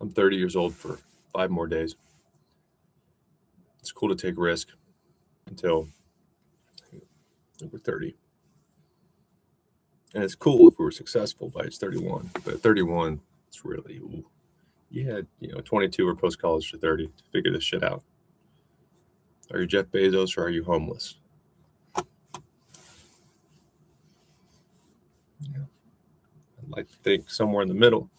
I'm 30 years old for 5 more days. It's cool to take risk until we're 30. And it's cool if we were successful by age 31. But at 31, it's really, ooh, you had, 22 or post-college to 30 to figure this shit out. Are you Jeff Bezos or are you homeless? Yeah. I'd like to think somewhere in the middle.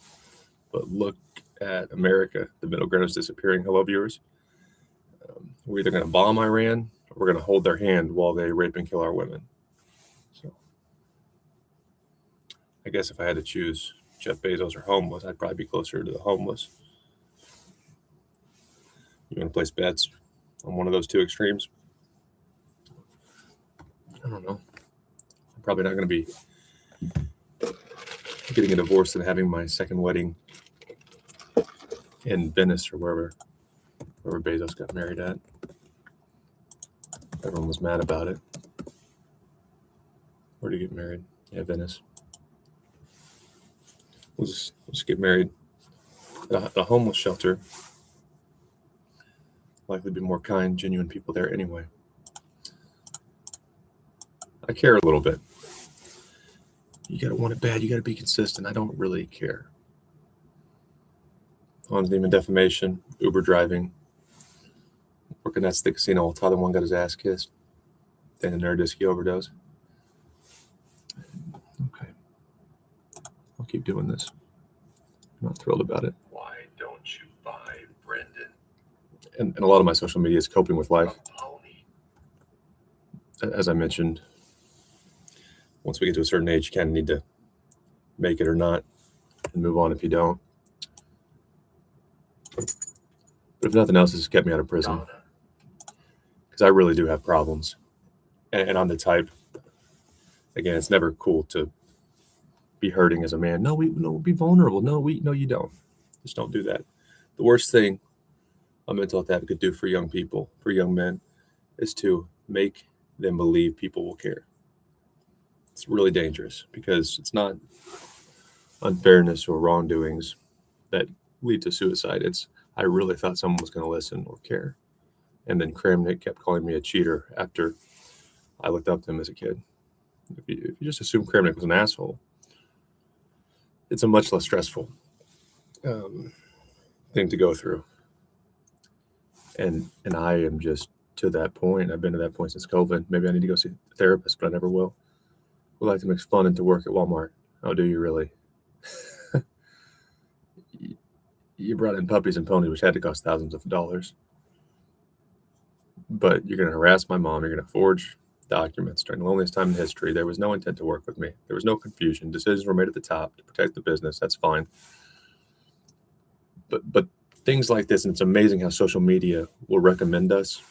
But look at America. The middle ground is disappearing. Hello, viewers. We're either going to bomb Iran or we're going to hold their hand while they rape and kill our women. So I guess if I had to choose Jeff Bezos or homeless, I'd probably be closer to the homeless. You want to place bets on one of those two extremes? I don't know. I'm probably not going to be getting a divorce and having my second wedding in Venice or wherever Bezos got married at. Everyone was mad about it. Where did he get married? Yeah, Venice. We'll just get married at a homeless shelter. Likely be more kind, genuine people there anyway. I care a little bit. You gotta want it bad. You gotta be consistent. I don't really care. Hans Niemann defamation, Uber driving, working at the casino while Tyler One got his ass kissed, then a Nerdisky overdose. Okay. I'll keep doing this. I'm not thrilled about it. Why don't you buy Brendan? And a lot of my social media is coping with life. As I mentioned, once we get to a certain age, you kind of need to make it or not and move on if you don't. But if nothing else, this has kept me out of prison. Because I really do have problems. And I'm the type, again, it's never cool to be hurting as a man. No, be vulnerable. No, you don't. Just don't do that. The worst thing a mental health advocate could do for young people, for young men, is to make them believe people will care. It's really dangerous because it's not unfairness or wrongdoings that lead to suicide. It's, I really thought someone was going to listen or care. And then Kramnik kept calling me a cheater after I looked up to him as a kid. If you just assume Kramnik was an asshole, it's a much less stressful thing to go through. And I am just to that point. I've been to that point since COVID. Maybe I need to go see a therapist, but I never will. Would like to mix fun into work at Walmart. Oh, do you really? You brought in puppies and ponies, which had to cost thousands of dollars. But you're going to harass my mom. You're going to forge documents during the loneliest time in history. There was no intent to work with me. There was no confusion. Decisions were made at the top to protect the business. That's fine. But things like this, and it's amazing how social media will recommend us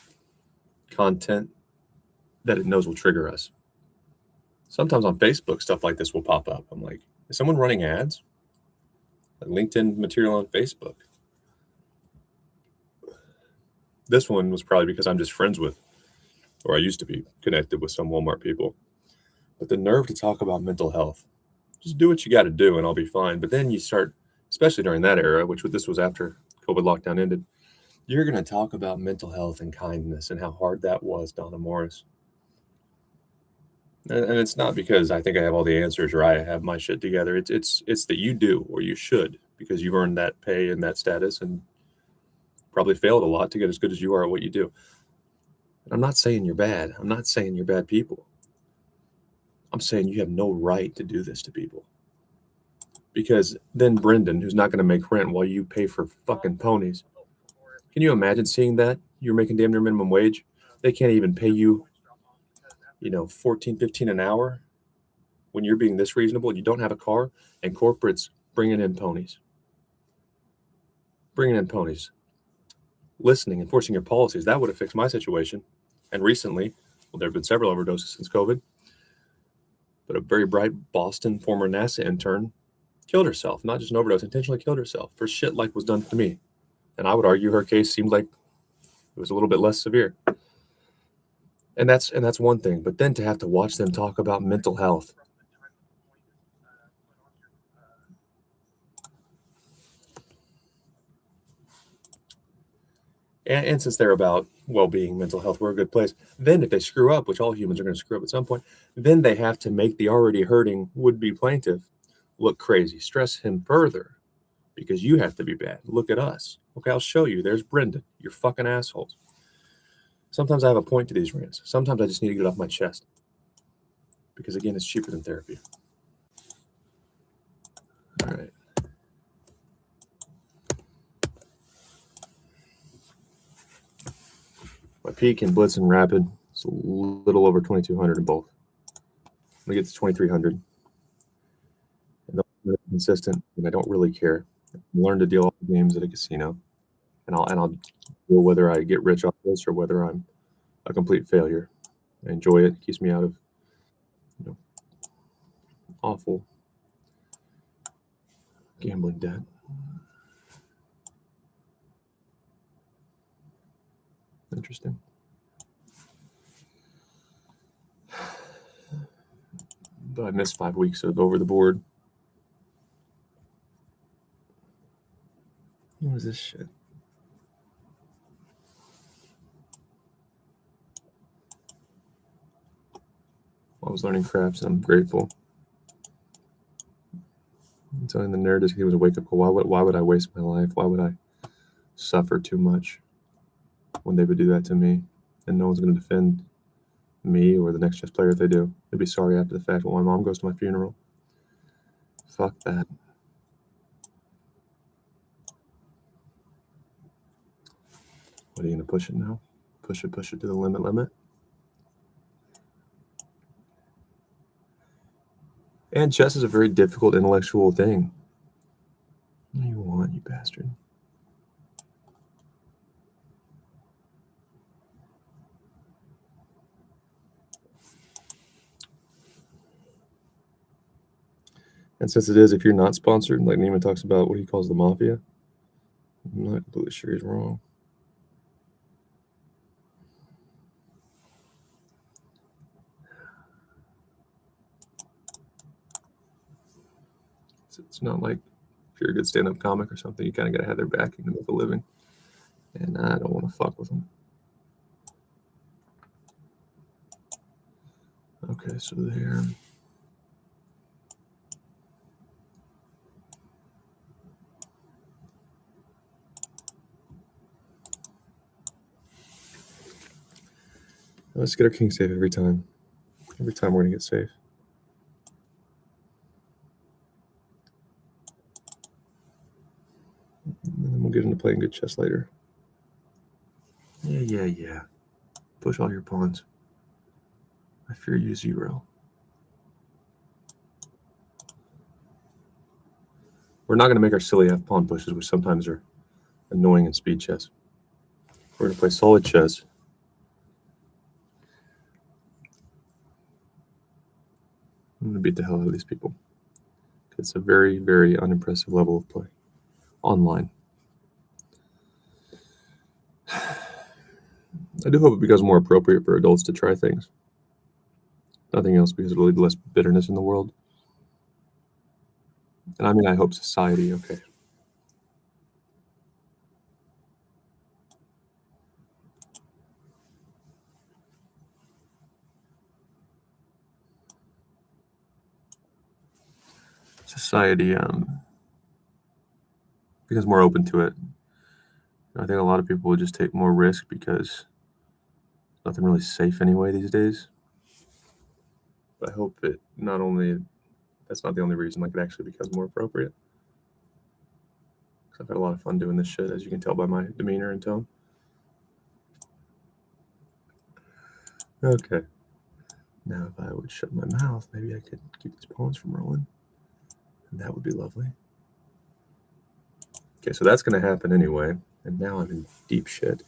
content that it knows will trigger us. Sometimes on Facebook, stuff like this will pop up. I'm like, is someone running ads? Like LinkedIn material on Facebook. This one was probably because I'm just friends with, or I used to be connected with some Walmart people. But the nerve to talk about mental health, just do what you got to do and I'll be fine. But then you start, especially during that era, which this was after COVID lockdown ended, you're going to talk about mental health and kindness and how hard that was, Donna Morris. And it's not because I think I have all the answers or I have my shit together. It's that you do, or you should, because you've earned that pay and that status and probably failed a lot to get as good as you are at what you do. And I'm not saying you're bad. I'm not saying you're bad people. I'm saying you have no right to do this to people. Because then Brendan, who's not going to make rent while you pay for fucking ponies. Can you imagine seeing that? You're making damn near minimum wage. They can't even pay you, $14, $15 an hour when you're being this reasonable and you don't have a car, and corporates bringing in ponies. Listening, enforcing your policies, that would have fixed my situation. And recently, there have been several overdoses since COVID, but a very bright Boston former NASA intern killed herself, not just an overdose, intentionally killed herself for shit like was done to me. And I would argue her case seemed like it was a little bit less severe. And that's one thing. But then to have to watch them talk about mental health. And since they're about well-being, mental health, we're a good place. Then if they screw up, which all humans are going to screw up at some point, then they have to make the already hurting would-be plaintiff look crazy, stress him further because you have to be bad. Look at us. Okay, I'll show you. There's Brendan. You're fucking assholes. Sometimes I have a point to these rants. Sometimes I just need to get it off my chest because, again, it's cheaper than therapy. All right. My peak in Blitz and Rapid is a little over 2,200 in both. I'm going to get to 2,300. And they're consistent, and I don't really care. I learn to deal with games at a casino, and I'll deal whether I get rich off this or whether I'm a complete failure. I enjoy it. It keeps me out of awful gambling debt. Interesting. But I missed 5 weeks of over the board. What was this shit? I was learning craps, and I'm grateful. I'm telling the nerd he was a wake-up call. Why would I waste my life? Why would I suffer too much when they would do that to me? And no one's going to defend me or the next chess player if they do. They'd be sorry after the fact when my mom goes to my funeral. Fuck that. What are you going to push it now? Push it to the limit. And chess is a very difficult intellectual thing. What do you want, you bastard? And since it is, if you're not sponsored, like Neiman talks about what he calls the mafia, I'm not completely sure he's wrong. It's not like if you're a good stand-up comic or something, you kind of got to have their backing to make a living. And I don't want to fuck with them. Okay, so there. Let's get our king safe every time. Every time we're going to get safe. And then we'll get into playing good chess later. Yeah. Push all your pawns. I fear you 0. We're not going to make our silly half pawn pushes, which sometimes are annoying in speed chess. We're going to play solid chess. I'm going to beat the hell out of these people. It's a very, very unimpressive level of play online. I do hope it becomes more appropriate for adults to try things. Nothing else, because it'll lead to less bitterness in the world. And I mean, I hope society, okay. Society becomes more open to it. I think a lot of people would just take more risk because nothing really safe anyway these days. But I hope it not only, that's not the only reason, like it actually becomes more appropriate. Because I've had a lot of fun doing this shit, as you can tell by my demeanor and tone. Okay. Now if I would shut my mouth, maybe I could keep these pawns from rolling. And that would be lovely. Okay, so that's going to happen anyway. And now I'm in deep shit.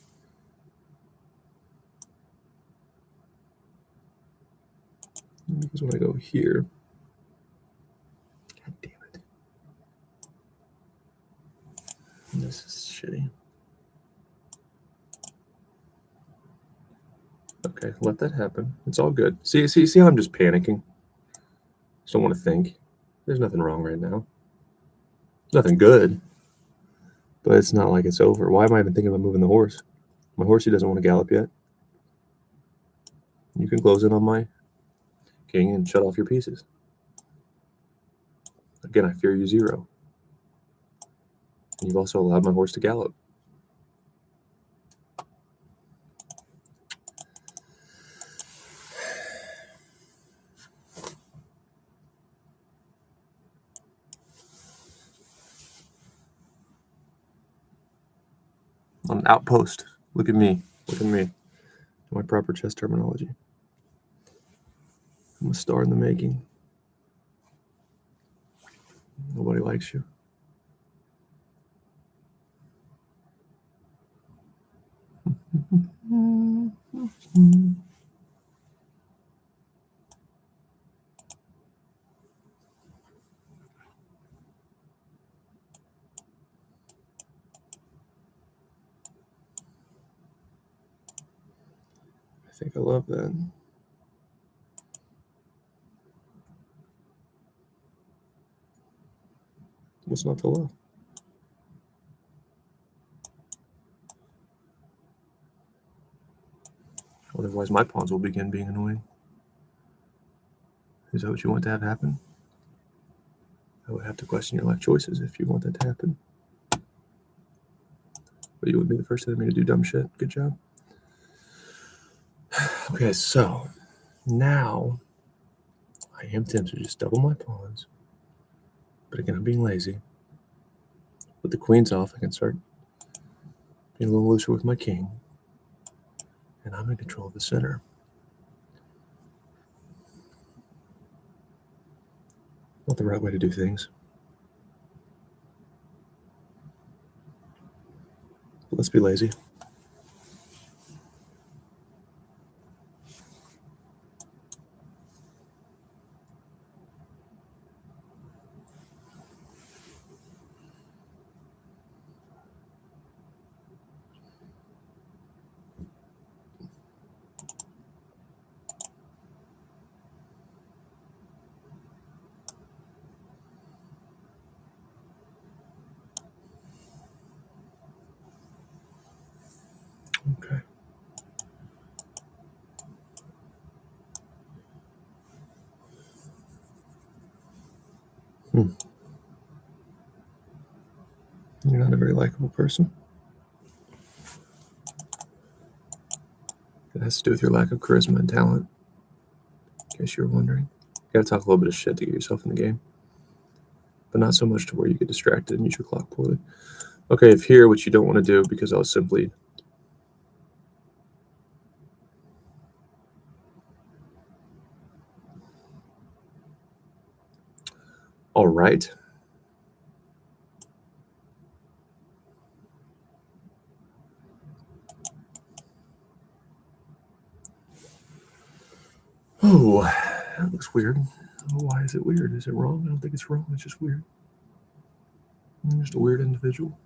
Because when I go here, God damn it. This is shitty. Okay, let that happen. It's all good. See how I'm just panicking? Just don't want to think. There's nothing wrong right now. Nothing good. But it's not like it's over. Why am I even thinking about moving the horse? My horsey doesn't want to gallop yet. You can close in on my king and shut off your pieces. Again, I fear you 0. And you've also allowed my horse to gallop. On an outpost. Look at me. Look at me. My proper chess terminology. I'm a star in the making. Nobody likes you. I think I love that. What's not to love? Otherwise, my pawns will begin being annoying. Is that what you want to have happen? I would have to question your life choices if you want that to happen. But you would be the first enemy to do dumb shit. Good job. Okay, so now I am tempted to just double my pawns. But again, I'm being lazy. With the queens off, I can start being a little looser with my king. And I'm in control of the center. Not the right way to do things. But let's be lazy. Okay. You're not a very likable person. It has to do with your lack of charisma and talent. In case you were wondering. You gotta talk a little bit of shit to get yourself in the game. But not so much to where you get distracted and use your clock poorly. Okay, if here, which you don't want to do because I was simply... All right. Oh, that looks weird. Why is it weird? Is it wrong? I don't think it's wrong. It's just weird. I'm just a weird individual.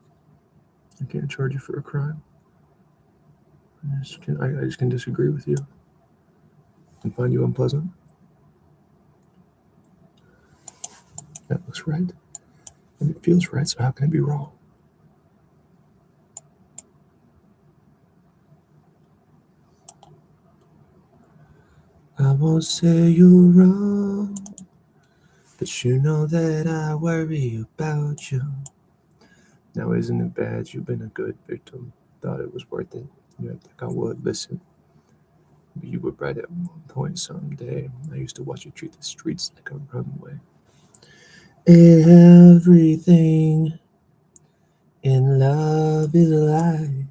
I can't charge you for a crime. I just can disagree with you and find you unpleasant. That looks right. And it feels right, so how can it be wrong? I won't say you're wrong, but you know that I worry about you. Now isn't it bad? You've been a good victim. Thought it was worth it. You act like I would listen. But you were right at one point someday. I used to watch you treat the streets like a runway. Everything in love is a lie.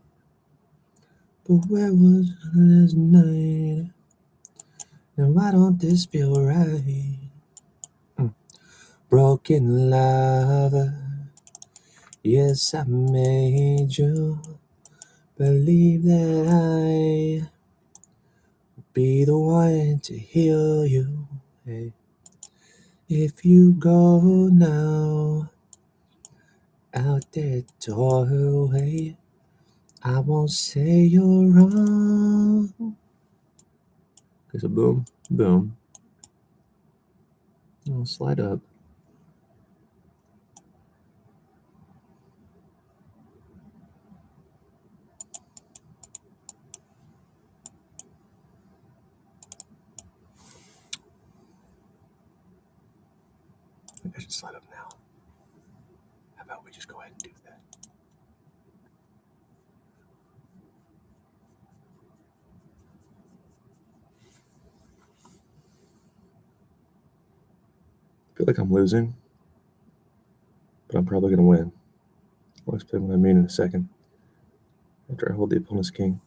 But where was I last night? And why don't this feel right? Broken lover. Yes, I made you believe that I would be the one to heal you. Hey. If you go now out that doorway, I won't say you're wrong. There's a boom, boom. I'll slide up. I should slide up now. How about we just go ahead and do that? I feel like I'm losing, but I'm probably going to win. I'll explain what I mean in a second. After I hold the opponent's king.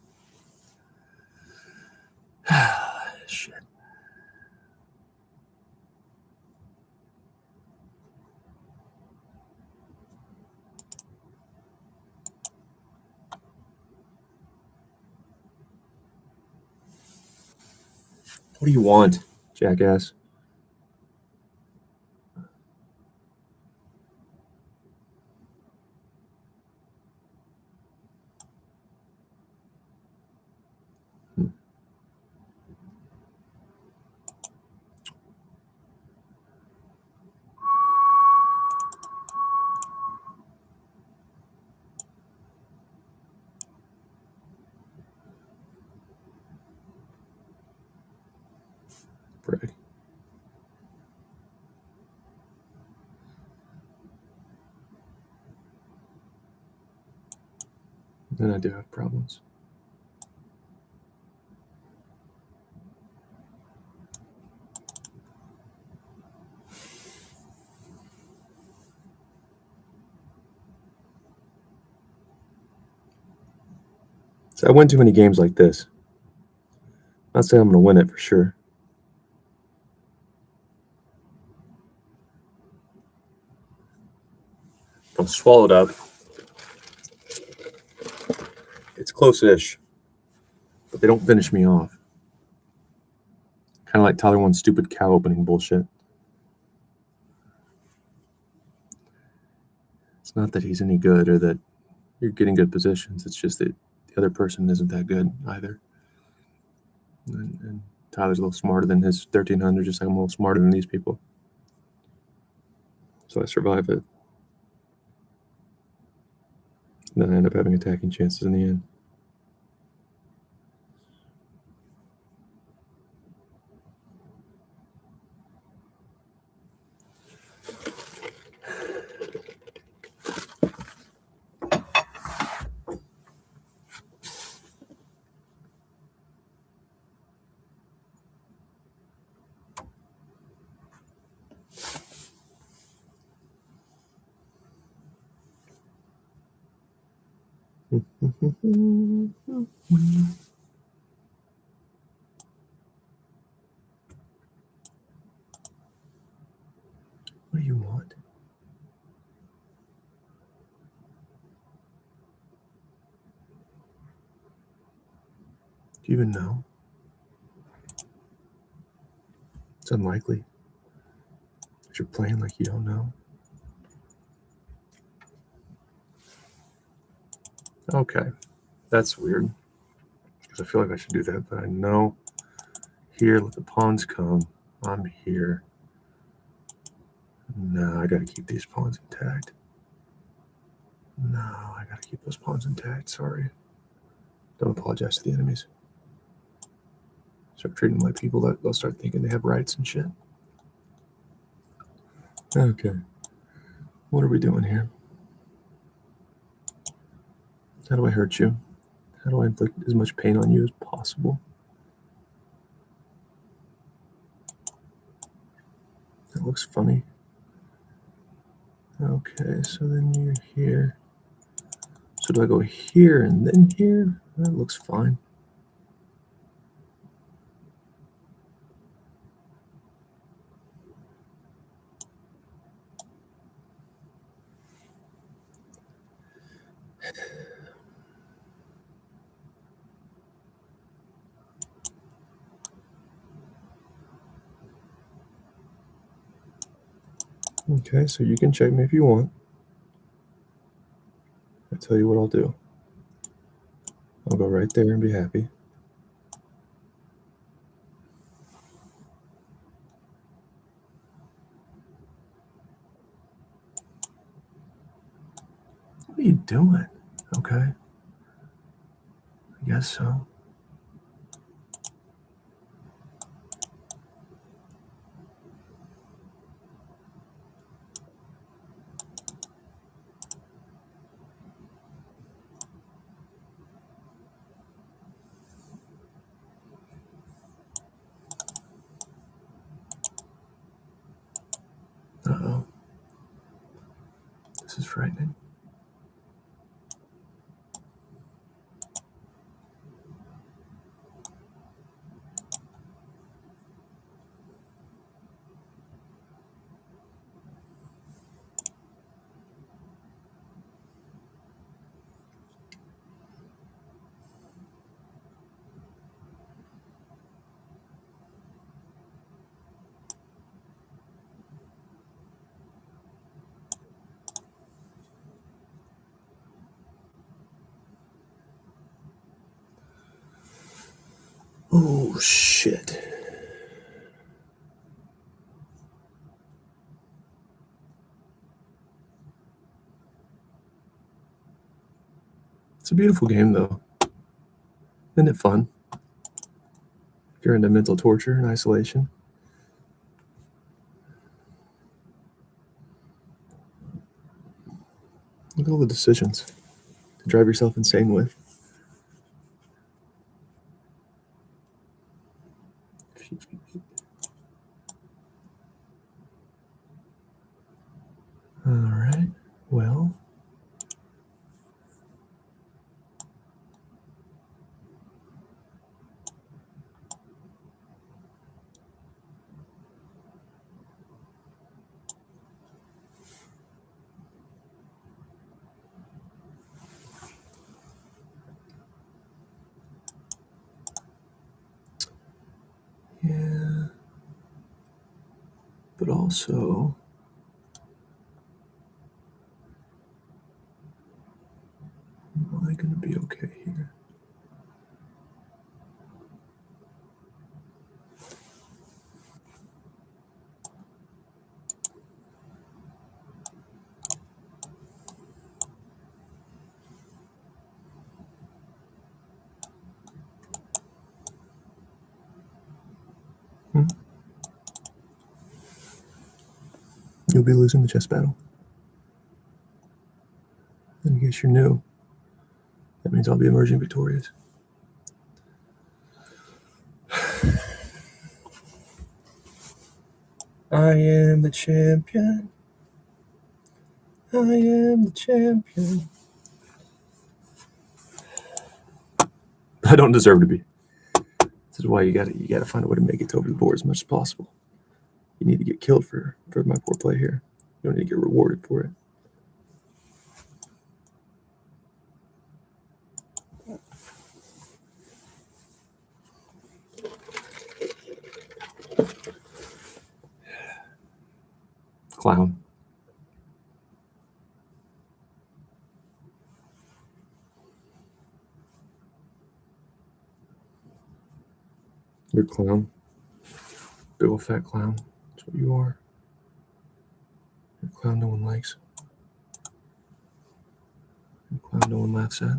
Shit. What do you want, jackass? Brag. Then I do have problems. So I win too many games like this. Not saying I'm going to win it for sure. I'm swallowed up. It's close-ish, but they don't finish me off. Kind of like Tyler One's stupid cow opening bullshit. It's not that he's any good or that you're getting good positions. It's just that the other person isn't that good either. And Tyler's a little smarter than his 1300, just like I'm a little smarter than these people. So I survive it. Then I end up having attacking chances in the end. What do you want? Do you even know? It's unlikely. Because you're playing like you don't know. Okay. That's weird. Because I feel like I should do that, but I know here, let the pawns come. I'm here. No, I gotta keep these pawns intact. No, I gotta keep those pawns intact. Sorry. Don't apologize to the enemies. Start treating them like people that they'll start thinking they have rights and shit. Okay. What are we doing here? How do I hurt you? How do I inflict as much pain on you as possible? That looks funny. Okay, so then you're here. So do I go here and then here? That looks fine. Okay, so you can check me if you want. I tell you what I'll do. I'll go right there and be happy. What are you doing? Okay. I guess so. This is frightening. Oh, shit. It's a beautiful game, though. Isn't it fun? If you're into mental torture and isolation. Look at all the decisions to drive yourself insane with. All right. Well. Yeah. But also, am I going to be okay here? You'll be losing the chess battle. In case you're new, that means I'll be emerging victorious. I am the champion. I am the champion. I don't deserve to be. This is why you gotta find a way to make it over the board as much as possible. You need to get killed for my poor play here. You don't need to get rewarded for it. Clown. You're a clown. Big old fat clown. That's what you are. You're a clown no one likes. You're a clown no one laughs at.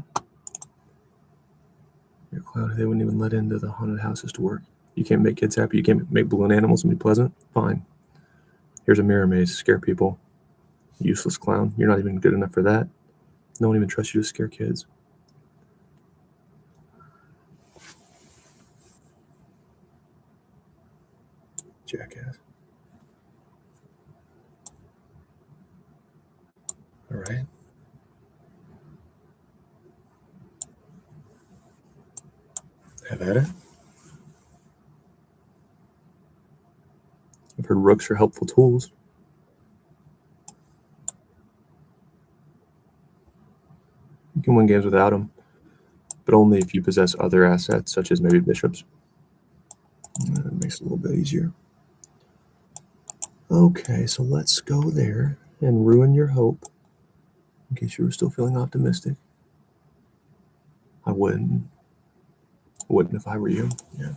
You're a clown who they wouldn't even let into the haunted houses to work. You can't make kids happy. You can't make balloon animals and be pleasant. Fine. Here's a mirror maze to scare people. Useless clown. You're not even good enough for that. No one even trusts you to scare kids. Jackass. All right. Have at it. I've heard rooks are helpful tools. You can win games without them, but only if you possess other assets, such as maybe bishops. That makes it a little bit easier. Okay, so let's go there and ruin your hope, in case you were still feeling optimistic. I wouldn't. Wouldn't if I were you. Yeah.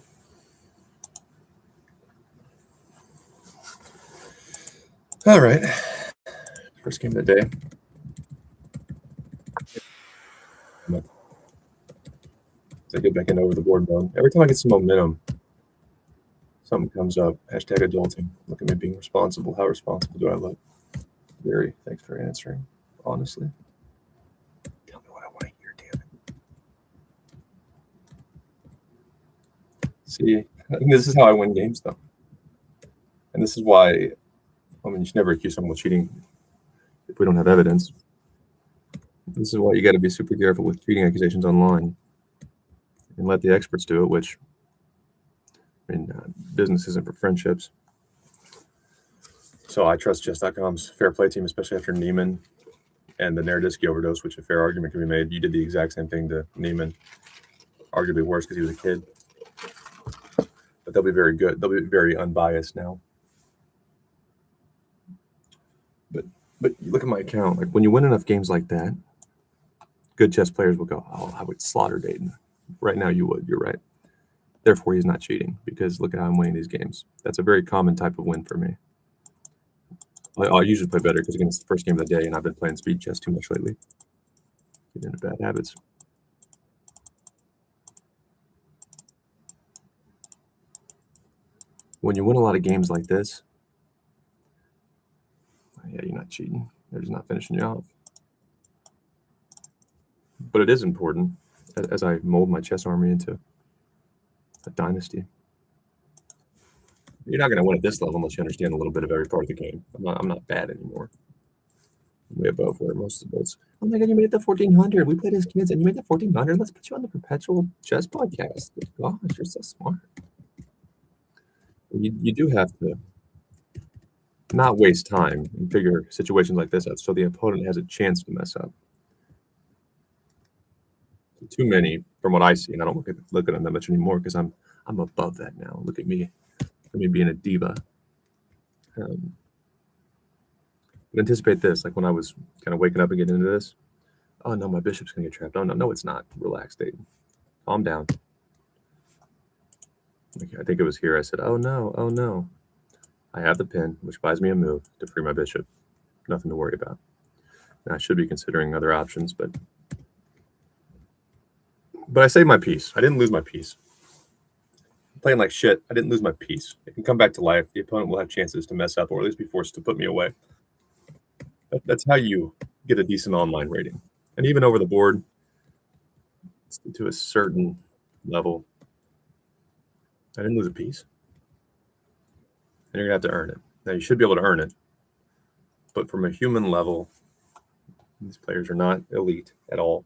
All right. First game of the day. As I get back in over the board mode, every time I get some momentum, something comes up. Hashtag adulting. Look at me being responsible. How responsible do I look? Very. Thanks for answering. Honestly. Tell me what I want to hear, damn it. See, I think this is how I win games, though. And this is why, I mean, you should never accuse someone of cheating. if we don't have evidence. This is why you got to be super careful with cheating accusations online and let the experts do it, which, business isn't for friendships. So I trust chess.com's fair play team, especially after Neiman and the Naroditsky overdose, which a fair argument can be made. You did the exact same thing to Neiman, arguably worse because he was a kid. But they'll be very good. They'll be very unbiased now. But you look at my account. Like when you win enough games like that, good chess players will go, "Oh, I would slaughter Dayton." Right now, you would. You're right. Therefore, he's not cheating because look at how I'm winning these games. That's a very common type of win for me. I usually play better because again, it's the first game of the day, and I've been playing speed chess too much lately. Getting into bad habits. When you win a lot of games like this, yeah, you're not cheating. They're just not finishing you off. But it is important as I mold my chess army into a dynasty. You're not going to win at this level unless you understand a little bit of every part of the game. I'm not bad anymore. I'm way above where most of those. Oh my God, you made it to 1400. We played as kids and you made it 1400. Let's put you on the Perpetual Chess Podcast. Good gosh, you're so smart. You do have to not waste time and figure situations like this out so the opponent has a chance to mess up. Too many, from what I see, and I don't look at them that much anymore because I'm above that now. Look at me being a diva. But anticipate this, like when I was kind of waking up and getting into this. Oh no, my bishop's gonna get trapped. Oh no, it's not. Relax, Dayton. Calm down. Okay, I think it was here. I said, oh no. I have the pin, which buys me a move to free my bishop. Nothing to worry about. Now, I should be considering other options, but I saved my piece. I didn't lose my piece. I'm playing like shit. I didn't lose my piece. It can come back to life. The opponent will have chances to mess up or at least be forced to put me away. That's how you get a decent online rating. And even over the board, to a certain level, I didn't lose a piece. And you're going to have to earn it. Now, you should be able to earn it. But from a human level, these players are not elite at all.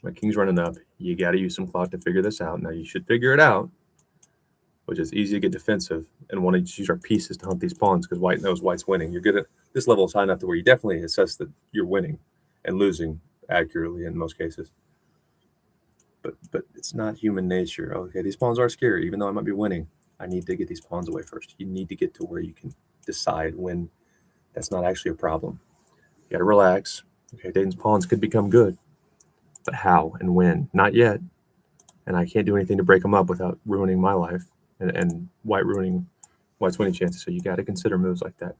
My king's running up. You got to use some clock to figure this out. Now, you should figure it out, which is easy to get defensive and want to just use our pieces to hunt these pawns because white knows white's winning. You're good at this level is high enough to where you definitely assess that you're winning and losing accurately in most cases. But it's not human nature. Okay, these pawns are scary, even though I might be winning. I need to get these pawns away first. You need to get to where you can decide when that's not actually a problem. You got to relax. Okay, Dayton's pawns could become good, but how and when? Not yet. And I can't do anything to break them up without ruining my life and white ruining white's winning chances. So you got to consider moves like that.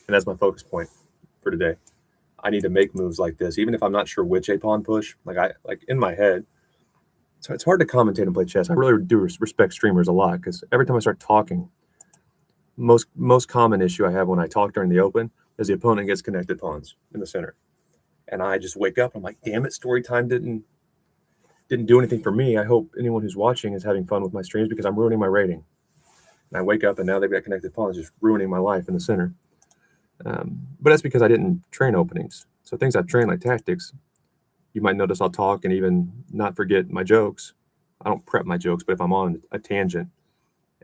And that's my focus point for today. I need to make moves like this, even if I'm not sure which a pawn push. Like in my head. So it's hard to commentate and play chess. I really do respect streamers a lot because every time I start talking, most common issue I have when I talk during the open is the opponent gets connected pawns in the center. And I just wake up. I'm like, damn it, story time didn't do anything for me. I hope anyone who's watching is having fun with my streams because I'm ruining my rating. And I wake up and now they've got connected pawns, just ruining my life in the center. But that's because I didn't train openings. So things I've trained like tactics, you might notice I'll talk and even not forget my jokes. I don't prep my jokes, but if I'm on a tangent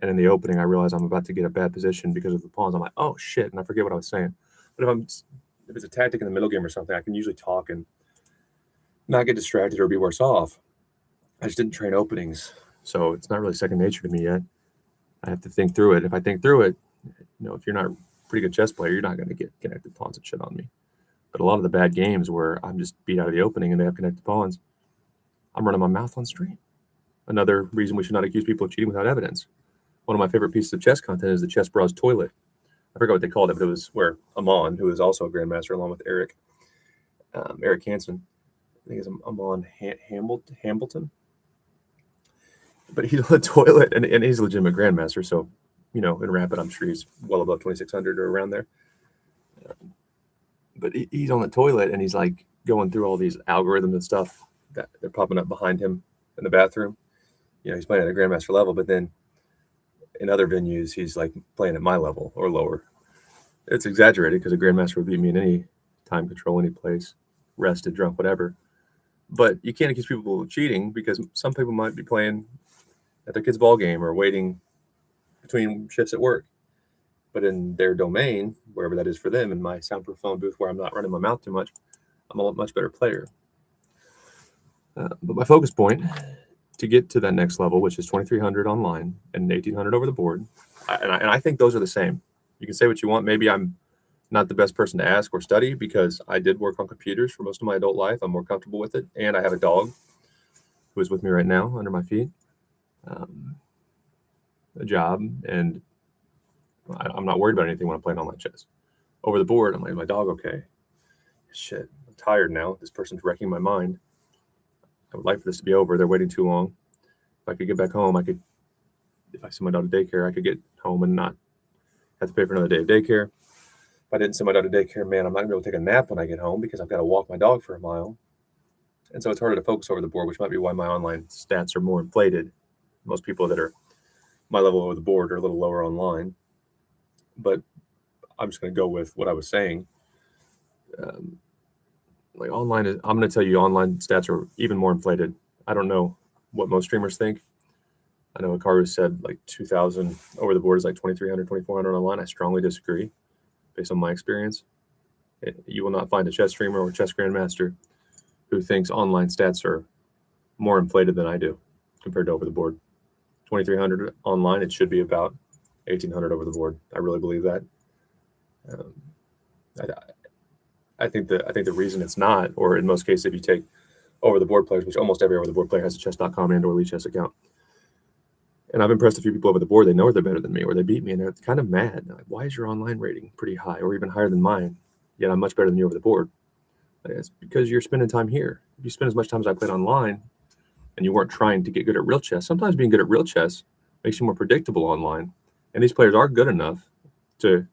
and in the opening I realize I'm about to get a bad position because of the pawns, I'm like, oh shit, and I forget what I was saying. But if it's a tactic in the middle game or something, I can usually talk and not get distracted or be worse off. I just didn't train openings, so it's not really second nature to me yet. I have to think through it. If I think through it, if you're not a pretty good chess player, you're not going to get connected pawns and shit on me. But a lot of the bad games where I'm just beat out of the opening and they have connected pawns, I'm running my mouth on stream. Another reason we should not accuse people of cheating without evidence. One of my favorite pieces of chess content is the Chess Bros toilet. I forgot what they called it, but it was where Amon, who is also a grandmaster along with Eric Hansen, I think it's Amon Hambleton. But he's on the toilet, and he's a legitimate grandmaster. So, in rapid, I'm sure he's well above 2,600 or around there. But he's on the toilet, and he's like going through all these algorithms and stuff that they're popping up behind him in the bathroom. He's playing at a grandmaster level, but then in other venues, he's like playing at my level or lower. It's exaggerated because a grandmaster would beat me in anytime, control any place, rested, drunk, whatever. But you can't accuse people of cheating because some people might be playing at their kid's ball game or waiting between shifts at work. But in their domain, wherever that is for them, in my soundproof phone booth where I'm not running my mouth too much, I'm a much better player. But my focus point to get to that next level, which is 2,300 online and 1,800 over the board, and I think those are the same. You can say what you want. Maybe I'm not the best person to ask or study because I did work on computers for most of my adult life. I'm more comfortable with it. And I have a dog who is with me right now under my feet, a job, and I'm not worried about anything when I'm playing online chess. Over the board, I'm like, my dog okay? Shit, I'm tired now. This person's wrecking my mind. I would like for this to be over. They're waiting too long. If I could get back home, if I send my dog to daycare, I could get home and not have to pay for another day of daycare. If I didn't send my dog to daycare, man, I'm not gonna be able to take a nap when I get home because I've got to walk my dog for a mile. And so it's harder to focus over the board, which might be why my online stats are more inflated. Most people that are my level over the board are a little lower online. But I'm just going to go with what I was saying. Like online, I'm going to tell you online stats are even more inflated. I don't know what most streamers think. I know Hikaru said like 2,000 over the board is like 2,300, 2,400 online. I strongly disagree based on my experience. You will not find a chess streamer or chess grandmaster who thinks online stats are more inflated than I do compared to over the board. 2,300 online, it should be about 1,800 over the board. I really believe that. I think the reason it's not, or in most cases, if you take over the board players, which almost every over the board player has a chess.com and or Lichess account. And I've impressed a few people over the board. They know they're better than me, or they beat me, and they're kind of mad. They're like, why is your online rating pretty high, or even higher than mine? Yet I'm much better than you over the board. It's because you're spending time here. If you spend as much time as I played online, and you weren't trying to get good at real chess, sometimes being good at real chess makes you more predictable online. And these players are good enough to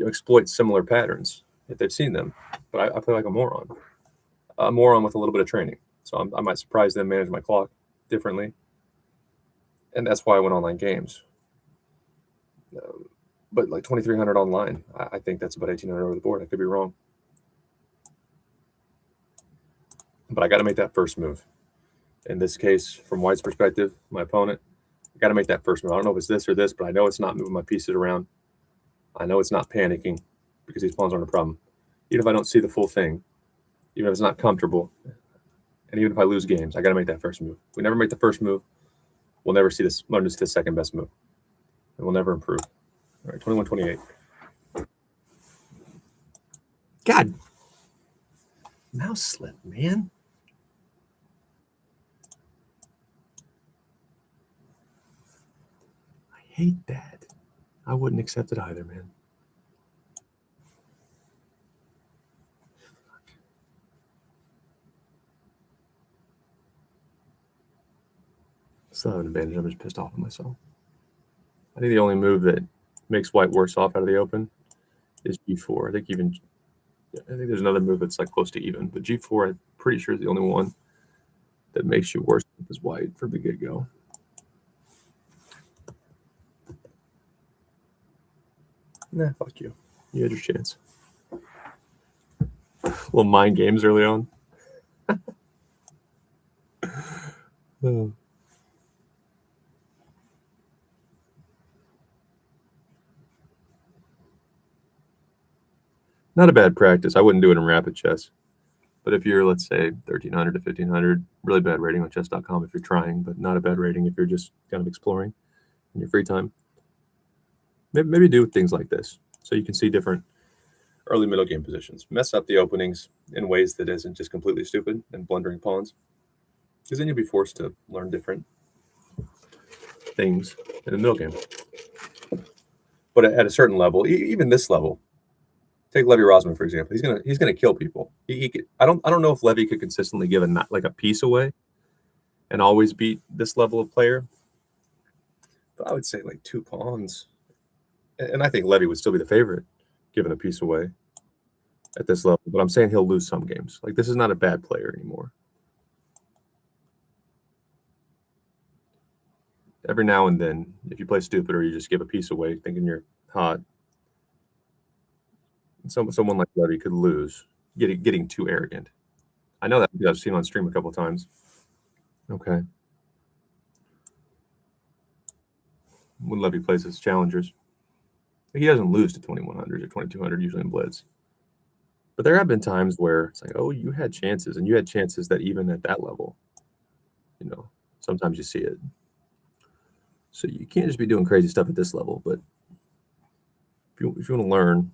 exploit similar patterns if they've seen them. But I play like a moron with a little bit of training. So I might surprise them, manage my clock differently. And that's why I went online games. But like 2,300 online, I think that's about 1,800 over the board. I could be wrong. But I got to make that first move. In this case, from White's perspective, my opponent, I got to make that first move. I don't know if it's this or this, but I know it's not moving my pieces around. I know it's not panicking because these pawns aren't a problem. Even if I don't see the full thing, even if it's not comfortable, and even if I lose games, I got to make that first move. If we never make the first move, we'll never learn to see the second best move. And we'll never improve. All right, 21-28. God. Mouse slip, man. I hate that. I wouldn't accept it either, man. Still have an advantage. I'm just pissed off at myself. I think the only move that makes White worse off out of the open is G4. I think there's another move that's like close to even, but G4 I'm pretty sure is the only one that makes you worse as White from the get-go. Nah, fuck you. You had your chance. Little mind games early on. Oh. Not a bad practice. I wouldn't do it in rapid chess. But if you're, let's say, 1,300 to 1,500, really bad rating on chess.com if you're trying, but not a bad rating if you're just kind of exploring in your free time. Maybe do things like this so you can see different early middle game positions. Mess up the openings in ways that isn't just completely stupid and blundering pawns. Because then you'll be forced to learn different things in the middle game. But at a certain level, even this level, take Levy Rosman for example. He's gonna kill people. He could, I don't know if Levy could consistently give a piece away and always beat this level of player. But I would say like 2 pawns, and I think Levy would still be the favorite, giving a piece away at this level. But I'm saying he'll lose some games. Like this is not a bad player anymore. Every now and then, if you play stupid or you just give a piece away thinking you're hot, Someone like Levy could lose, getting too arrogant. I know that because I've seen him on stream a couple of times. Okay. When Levy plays his challengers, he doesn't lose to 2100 or 2200 usually in blitz. But there have been times where it's like, oh, you had chances, and you had chances that even at that level, sometimes you see it. So you can't just be doing crazy stuff at this level. But if you want to learn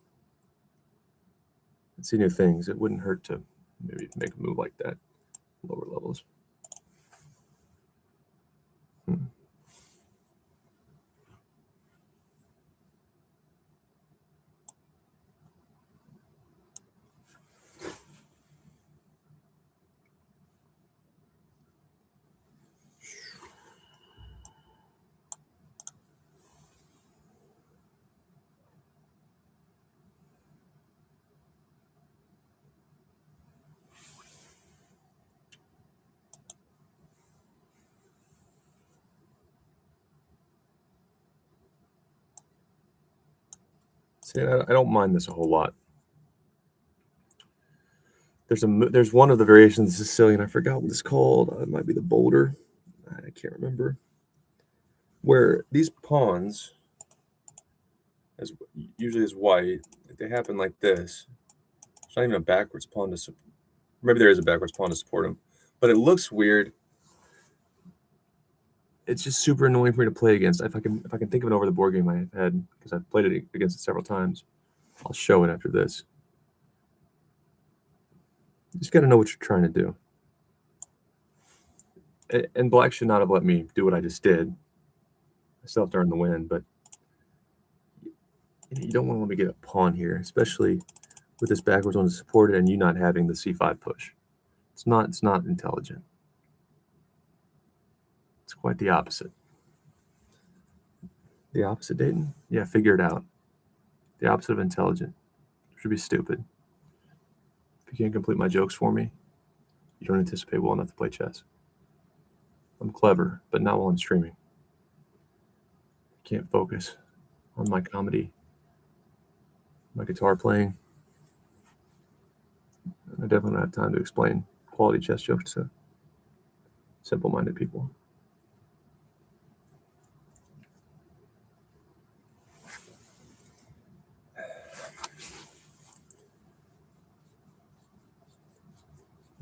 and see new things, it wouldn't hurt to maybe make a move like that lower levels. See, I don't mind this a whole lot. There's one of the variations of Sicilian. I forgot what it's called. It might be the boulder. I can't remember. Where these pawns, usually is white, they happen like this. It's not even a backwards pawn to support. Maybe there is a backwards pawn to support them, but it looks weird. It's just super annoying for me to play against. If I can think of it over the board game I had, because I've played it against it several times, I'll show it after this. You just got to know what you're trying to do. And black should not have let me do what I just did. I still have to earn the win, but you don't want to let me get a pawn here, especially with this backwards one to support it and you not having the c5 push. It's not intelligent. It's quite the opposite. The opposite, Dayton? Yeah, figure it out. The opposite of intelligent. Should be stupid. If you can't complete my jokes for me, you don't anticipate well enough to play chess. I'm clever, but not while I'm streaming. I can't focus on my comedy, my guitar playing. I definitely don't have time to explain quality chess jokes to simple-minded people.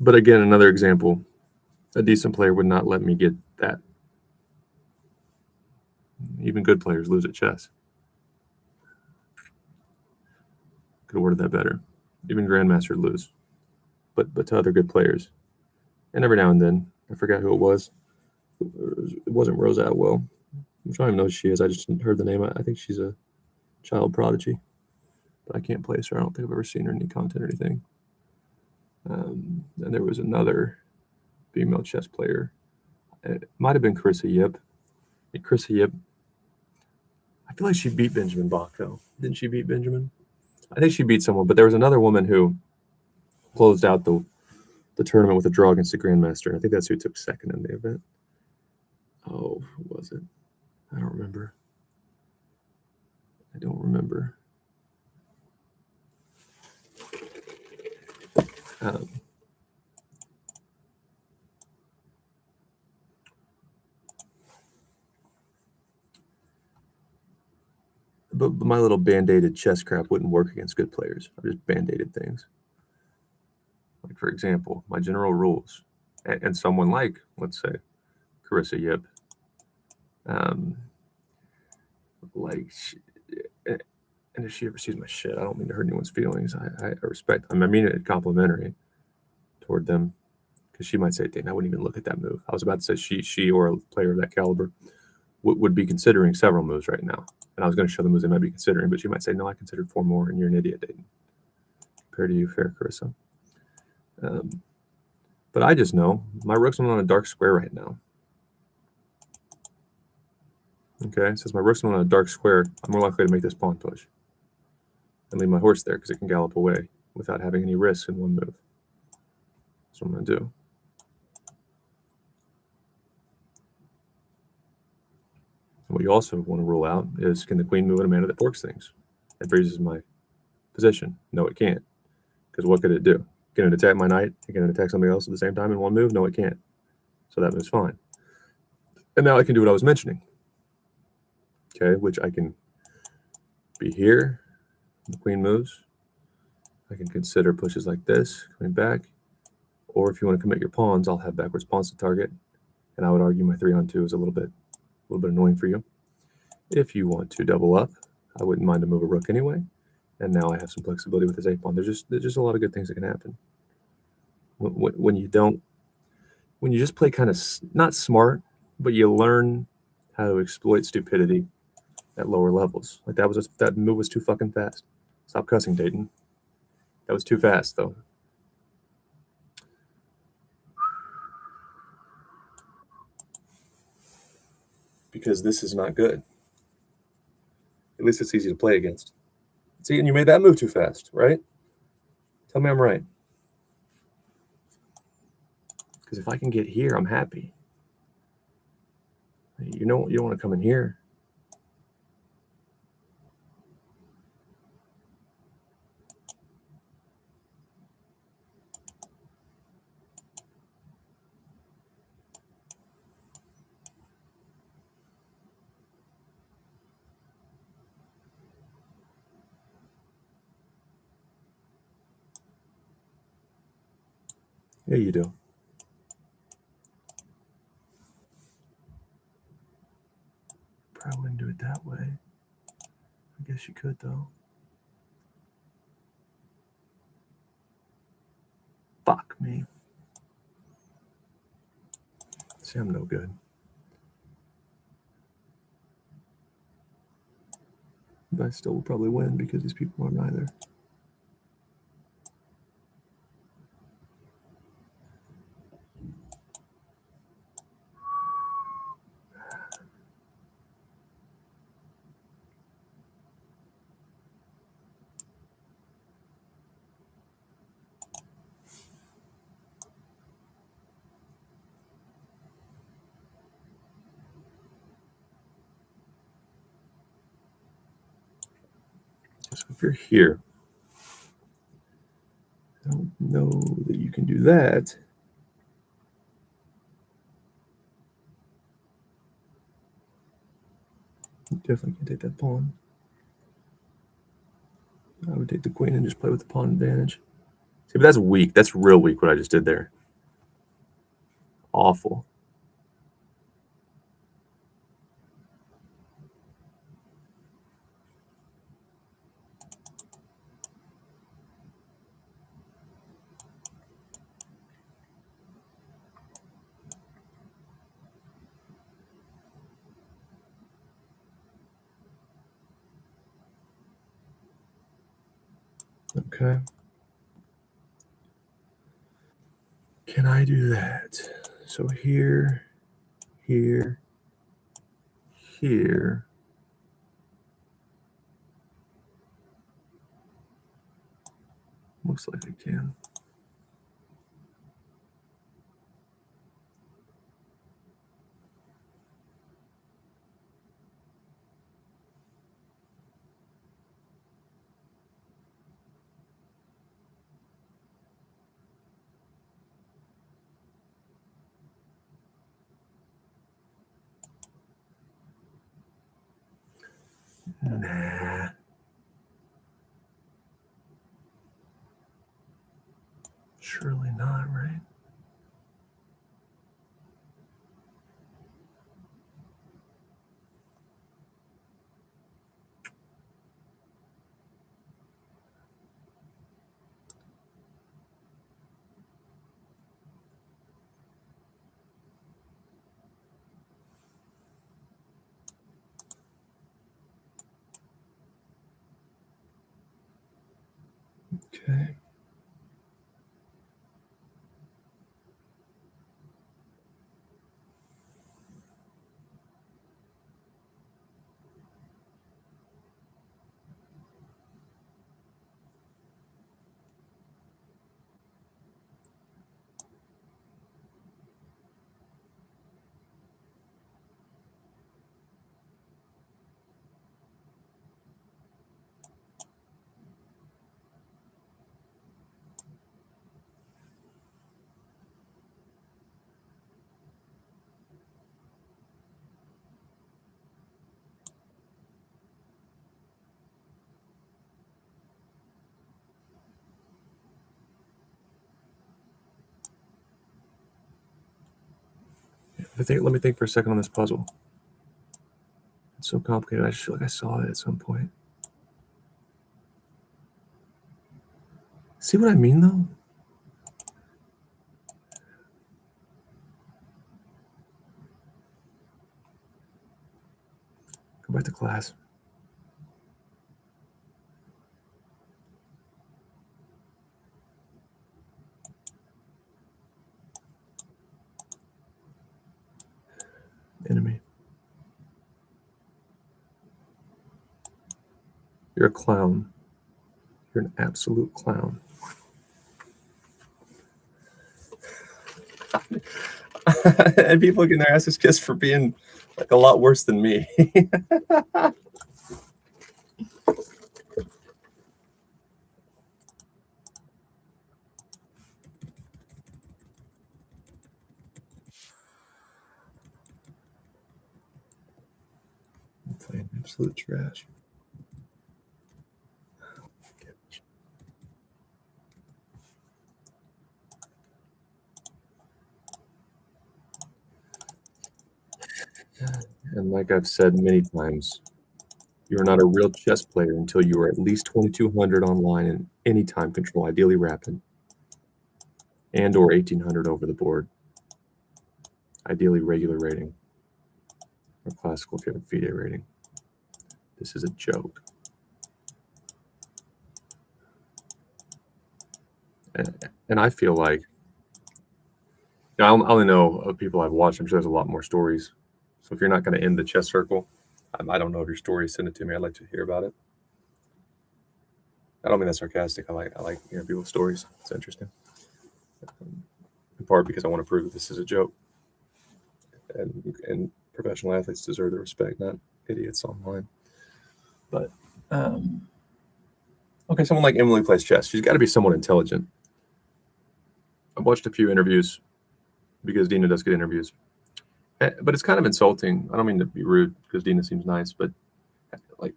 But again, another example, a decent player would not let me get that. Even good players lose at chess. Could have worded that better. Even Grandmaster lose. But to other good players. And every now and then, I forgot who it was. It wasn't Rose Atwell. I'm trying to know who she is. I just heard the name. I think she's a child prodigy. But I can't place her. I don't think I've ever seen her in any content or anything. And there was another female chess player. It might have been Carissa Yip. Carissa Yip, I feel like she beat Benjamin Bach, though. Didn't she beat Benjamin? I think she beat someone, but there was another woman who closed out the tournament with a draw against the Grandmaster. I think that's who took second in the event. Oh, who was it? I don't remember. But my little band-aided chess crap wouldn't work against good players. I just band-aided things. Like, for example, my general rules. And someone like, let's say, Carissa Yip. And if she ever sees my shit, I don't mean to hurt anyone's feelings. I respect them. I mean it complimentary toward them. Because she might say, dang, I wouldn't even look at that move. I was about to say she or a player of that caliber would be considering several moves right now. And I was going to show the moves they might be considering, but she might say, no, I considered 4 more, and you're an idiot, Dayton. Compared to you, fair Carissa. But I just know my rook's on a dark square right now. Okay, since my rook's on a dark square, I'm more likely to make this pawn push and leave my horse there because it can gallop away without having any risks in one move. That's what I'm going to do. And what you also want to rule out is, can the queen move in a manner that forks things? That raises my position? No, it can't. Because what could it do? Can it attack my knight? Can it attack something else at the same time in one move? No, it can't. So that move's fine. And now I can do what I was mentioning. Okay, which I can be here. The queen moves. I can consider pushes like this, coming back. Or if you want to commit your pawns, I'll have backwards pawns to target. And I would argue my 3-on-2 is a little bit annoying for you. If you want to double up, I wouldn't mind to move a rook anyway. And now I have some flexibility with this 8-pawn. There's just a lot of good things that can happen. When you just play kind of not smart, but you learn how to exploit stupidity at lower levels. Like that move was too fucking fast. Stop cussing, Dayton. That was too fast, though. Because this is not good. At least it's easy to play against. See, and you made that move too fast, right? Tell me I'm right. Because if I can get here, I'm happy. You don't want to come in here. Yeah, you do. Probably wouldn't do it that way. I guess you could, though. Fuck me. See, I'm no good. But I still will probably win because these people aren't either. So if you're here, I don't know that you can do that. You definitely can take that pawn. I would take the queen and just play with the pawn advantage. See, but that's weak. That's real weak what I just did there. Awful. Okay. Can I do that? So here, here, here. Looks like I can. Nah. Surely not, right? Okay. Let me think for a second on this puzzle. It's so complicated. I just feel like I saw it at some point. See what I mean, though? Go back to class. Enemy. You're a clown. You're an absolute clown. And people getting their asses kissed for being like a lot worse than me. I'm playing absolute trash. And like I've said many times, you're not a real chess player until you are at least 2200 online in any time control, ideally rapid, and or 1800 over the board. Ideally regular rating, or classical if you have a FIDE rating. This is a joke. And I feel like, I only know of people I've watched. I'm sure there's a lot more stories. So if you're not going to end the chess circle, I don't know of your story. Send it to me. I'd like to hear about it. I don't mean that sarcastic. I like hearing people's stories. It's interesting. In part because I want to prove that this is a joke. And professional athletes deserve the respect, not idiots online. But okay, someone like Emily plays chess. She's got to be somewhat intelligent. I've watched a few interviews because Dina does good interviews. But it's kind of insulting. I don't mean to be rude because Dina seems nice, but like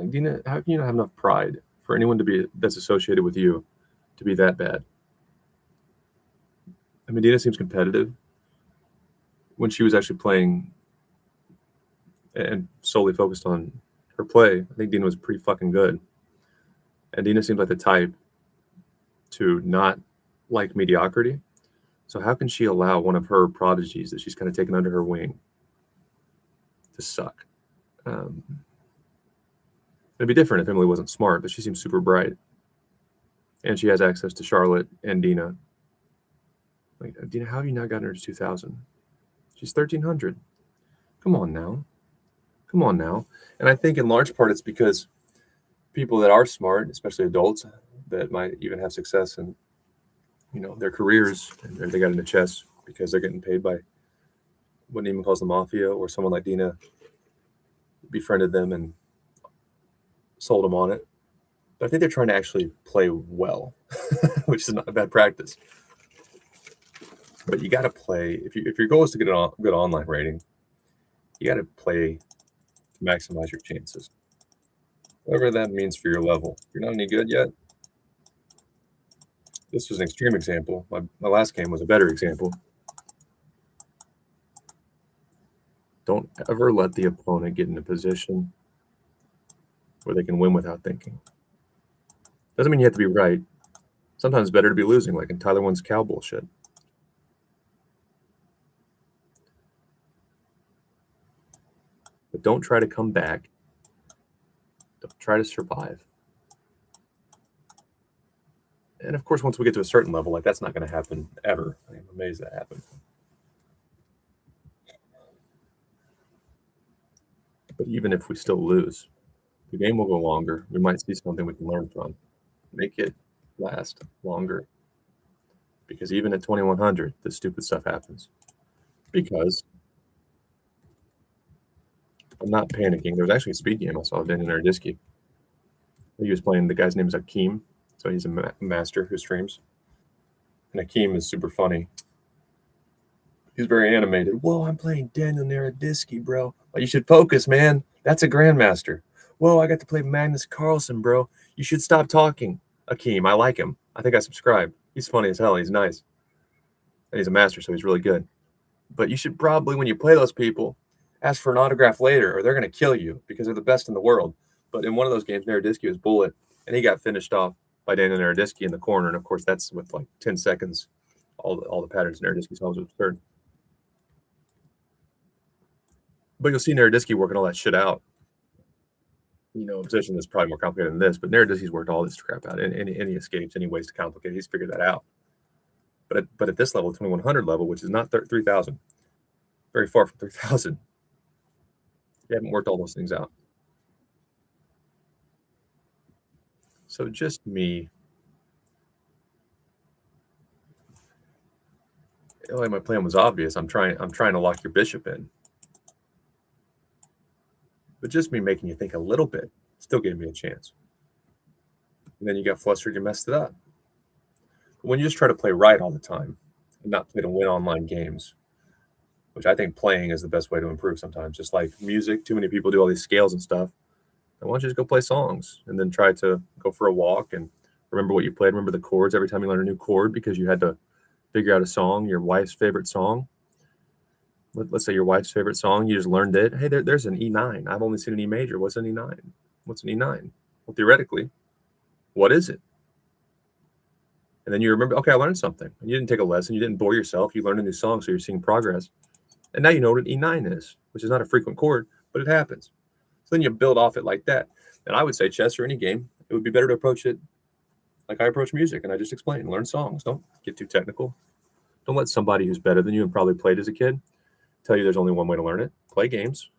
Dina, how can you not have enough pride for anyone to be that's associated with you to be that bad? I mean, Dina seems competitive. When she was actually playing and solely focused on her play, I think Dina was pretty fucking good. And Dina seems like the type to not like mediocrity. So how can she allow one of her prodigies that she's kind of taken under her wing to suck? It'd be different if Emily wasn't smart, but she seems super bright. And she has access to Charlotte and Dina. Like, Dina, how have you not gotten her to 2,000? She's 1,300. Come on now. Come on now. And I think in large part it's because people that are smart, especially adults that might even have success in their careers, and they got into chess because they're getting paid by what Neiman calls the mafia, or someone like Dina befriended them and sold them on it. But I think they're trying to actually play well, which is not a bad practice. But you got to play, if your goal is to get a good online rating, you got to play to maximize your chances. Whatever that means for your level. If you're not any good yet, this was an extreme example. My last game was a better example. Don't ever let the opponent get in a position where they can win without thinking. Doesn't mean you have to be right. Sometimes it's better to be losing, like in Tyler One's cow bullshit. But don't try to come back. Don't try to survive. And of course, once we get to a certain level, like that's not going to happen ever. I'm amazed that happened. But even if we still lose, the game will go longer. We might see something we can learn from. Make it last longer. Because even at 2,100, this stupid stuff happens. Because I'm not panicking. There was actually a speed game I saw Dan and Erdisky. He was playing, the guy's name is Akeem. So he's a master who streams. And Akeem is super funny. He's very animated. Whoa, I'm playing Daniel Naroditsky, bro. Well, you should focus, man. That's a grandmaster. Whoa, I got to play Magnus Carlsen, bro. You should stop talking. Akeem, I like him. I think I subscribe. He's funny as hell. He's nice. And he's a master, so he's really good. But you should probably, when you play those people, ask for an autograph later, or they're going to kill you because they're the best in the world. But in one of those games, Narodisky was bullet, and he got finished off by Daniel Narodisky in the corner. And of course, that's with like 10 seconds. All the patterns Narodisky solves was absurd. But you'll see Narodisky working all that shit out. A position that's probably more complicated than this, but Narodisky's worked all this crap out. Any escapes, any ways to complicate it, he's figured that out. But at this level, 2100 level, which is not 3000, very far from 3000, you haven't worked all those things out. So just me. Like my plan was obvious. I'm trying to lock your bishop in. But just me making you think a little bit still gave me a chance. And then you got flustered, you messed it up. But when you just try to play right all the time and not play to win online games, which I think playing is the best way to improve sometimes, just like music, too many people do all these scales and stuff. And why don't you just go play songs and then try to go for a walk and remember what you played, remember the chords every time you learn a new chord because you had to figure out a song, your wife's favorite song. Let's say your wife's favorite song, you just learned it. Hey, there's an E9. I've only seen an E major. What's an E9? What's an E9? Well, theoretically, what is it? And then you remember, okay, I learned something. And you didn't take a lesson. You didn't bore yourself. You learned a new song, so you're seeing progress. And now you know what an E9 is, which is not a frequent chord, but it happens. So then you build off it like that. And I would say chess or any game, it would be better to approach it like I approach music. And I just explained, learn songs. Don't get too technical. Don't let somebody who's better than you and probably played as a kid tell you there's only one way to learn it. Play games.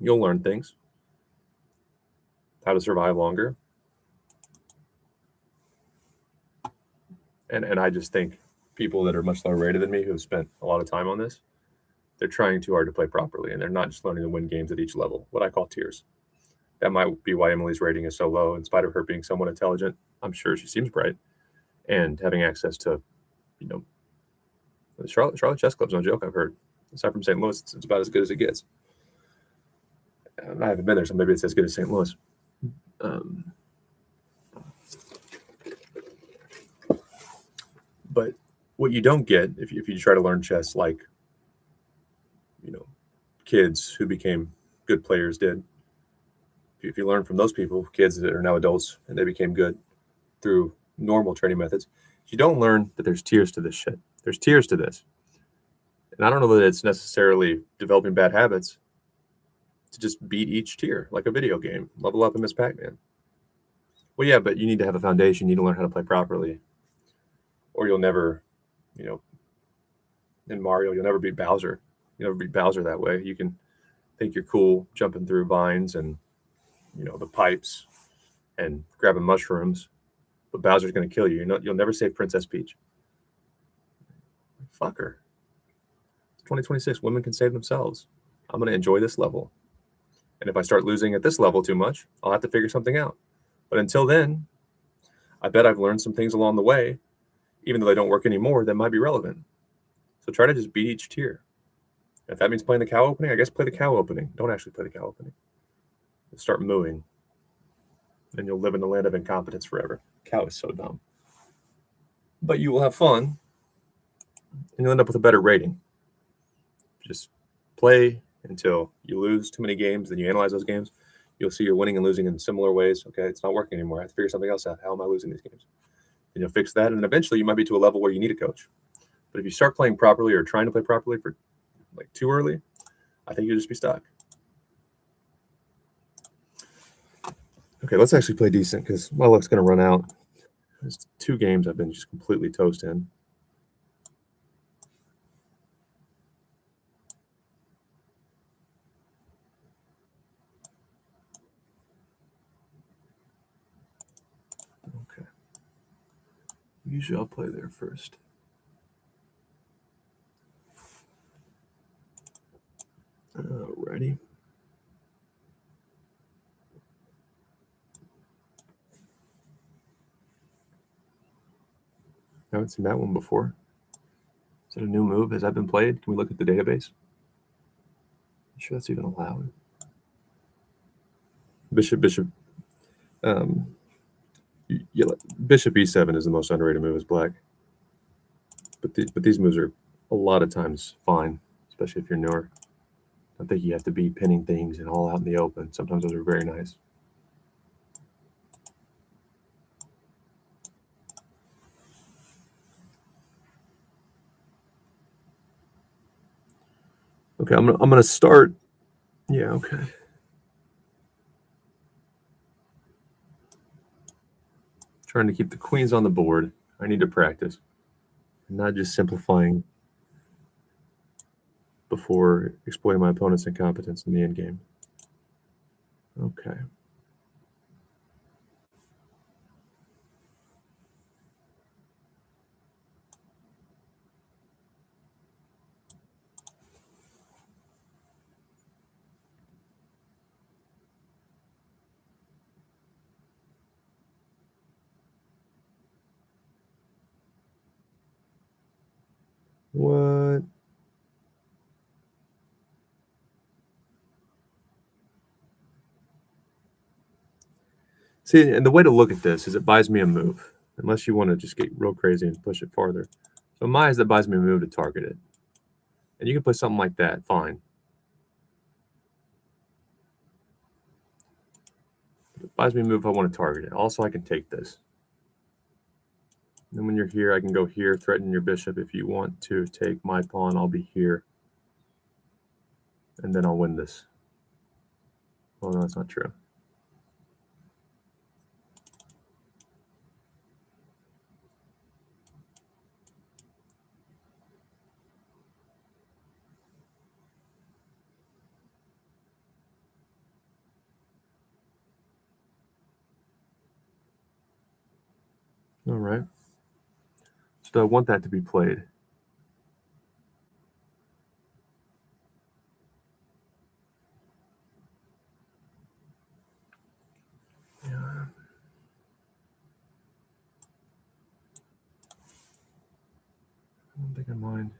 You'll learn things. How to survive longer. And I just think people that are much lower rated than me who have spent a lot of time on this, they're trying too hard to play properly, and they're not just learning to win games at each level, what I call tiers. That might be why Emily's rating is so low, in spite of her being somewhat intelligent. I'm sure she seems bright, and having access to, the Charlotte Chess Club's no joke, I've heard. Aside from St. Louis, it's about as good as it gets. I haven't been there, so maybe it's as good as St. Louis. But what you don't get if you try to learn chess like, kids who became good players did, if you learn from those people, kids that are now adults, and they became good through normal training methods, you don't learn that there's tiers to this shit. There's tiers to this. And I don't know that it's necessarily developing bad habits to just beat each tier like a video game. Level up in Miss Pac-Man. Well, yeah, but you need to have a foundation. You need to learn how to play properly. Or you'll never, in Mario, you'll never beat Bowser. You'll never beat Bowser that way. You can think you're cool jumping through vines and, the pipes and grabbing mushrooms, but Bowser's going to kill you. You'll never save Princess Peach. Fuck her. It's 2026. Women can save themselves. I'm going to enjoy this level. And if I start losing at this level too much, I'll have to figure something out. But until then, I bet I've learned some things along the way, even though they don't work anymore, that might be relevant. So try to just beat each tier. If that means playing the cow opening, I guess play the cow opening. Don't actually play the cow opening. Start mooing. And you'll live in the land of incompetence forever. Cow is so dumb. But you will have fun, and you'll end up with a better rating. Just play until you lose too many games, then you analyze those games. You'll see you're winning and losing in similar ways. Okay, it's not working anymore. I have to figure something else out. How am I losing these games? And you'll fix that, and eventually you might be to a level where you need a coach. But if you start playing properly or trying to play properly for like too early, I think you'll just be stuck. Okay, let's actually play decent because my luck's going to run out. There's 2 games I've been just completely toast in. Okay. Usually I'll play there first. Alrighty. I haven't seen that one before. Is that a new move? Has that been played? Can we look at the database? I'm sure that's even allowed. Bishop. Bishop e7 is the most underrated move as black. But these moves are a lot of times fine, especially if you're newer. I think you have to be pinning things and all out in the open. Sometimes those are very nice. Okay, I'm gonna start. Yeah, okay. Trying to keep the queens on the board. I need to practice, not just simplifying before exploiting my opponent's incompetence in the end game. Okay. What? See, and the way to look at this is it buys me a move, unless you want to just get real crazy and push it farther. So my is that buys me a move to target it. And you can play something like that, fine. It buys me a move if I want to target it. Also, I can take this. And then when you're here, I can go here, threaten your bishop. If you want to take my pawn, I'll be here. And then I'll win this. Oh, no, that's not true. All right. So I want that to be played. Yeah. I don't think I mind.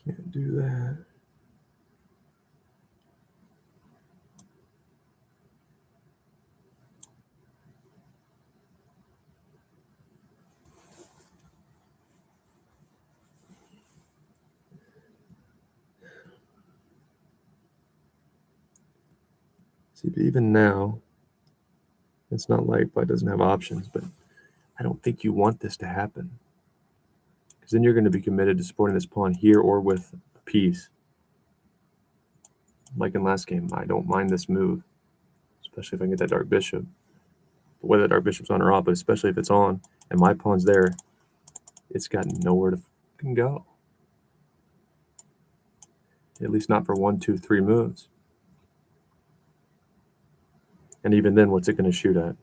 Can't do that. See, but even now, it's not like Black doesn't have options, but I don't think you want this to happen. Because then you're going to be committed to supporting this pawn here or with a piece. Like in last game, I don't mind this move, especially if I can get that dark bishop. But whether that dark bishop's on or off, but especially if it's on and my pawn's there, it's got nowhere to fucking go. At least not for 1, 2, 3 moves. And even then, what's it going to shoot at?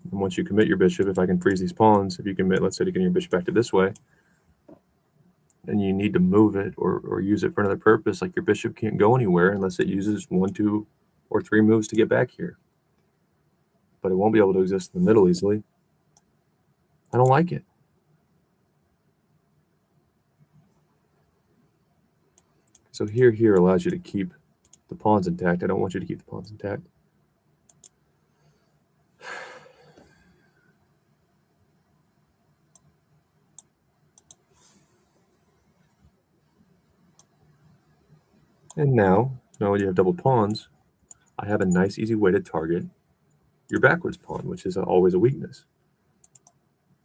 And once you commit your bishop, if I can freeze these pawns, if you commit, let's say, to getting your bishop back to this way, and you need to move it or use it for another purpose, like your bishop can't go anywhere unless it uses 1, 2, or 3 moves to get back here. But it won't be able to exist in the middle easily. I don't like it. So here allows you to keep the pawns intact. I don't want you to keep the pawns intact. And now when you have double pawns, I have a nice, easy way to target your backwards pawn, which is always a weakness.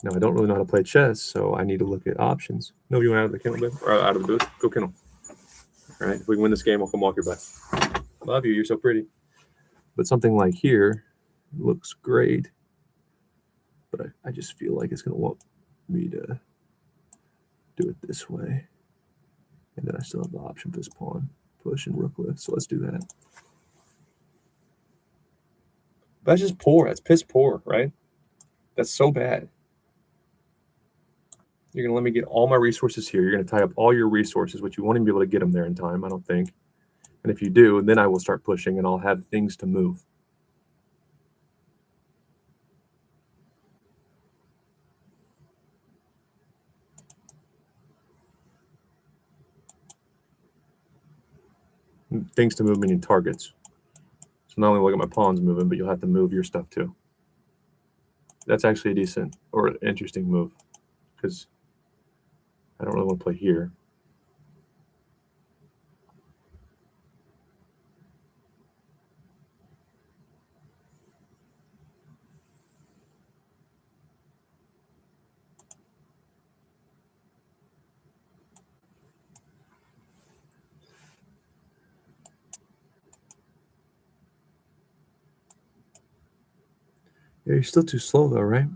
Now, I don't really know how to play chess, so I need to look at options. No, you went out of the kennel, babe? Or out of the booth? Go kennel. All right, if we can win this game, I'll come walk your butt. Love you, you're so pretty. But something like here looks great, but I just feel like it's going to want me to do it this way. And then I still have the option for this pawn push and rook lift. So let's do that. That's just poor. That's piss poor, right? That's so bad. You're going to let me get all my resources here. You're going to tie up all your resources, which you won't even be able to get them there in time, I don't think. And if you do, then I will start pushing and I'll have things to move. Things to move meaning targets. So not only will I get my pawns moving, but you'll have to move your stuff too. That's actually a decent or interesting move because I don't really want to play here. Yeah, you're still too slow though, right?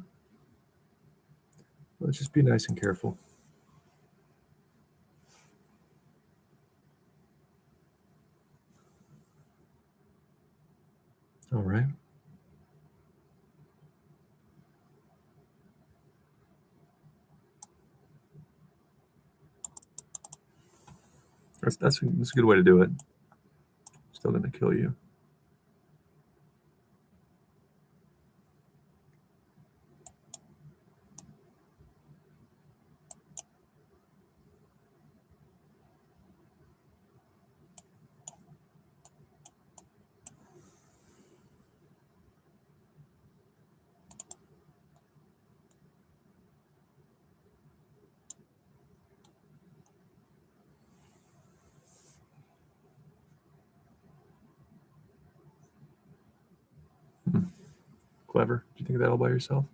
Let's just be nice and careful. All right. That's a good way to do it. Still going to kill you. Clever. Do you think of that all by yourself?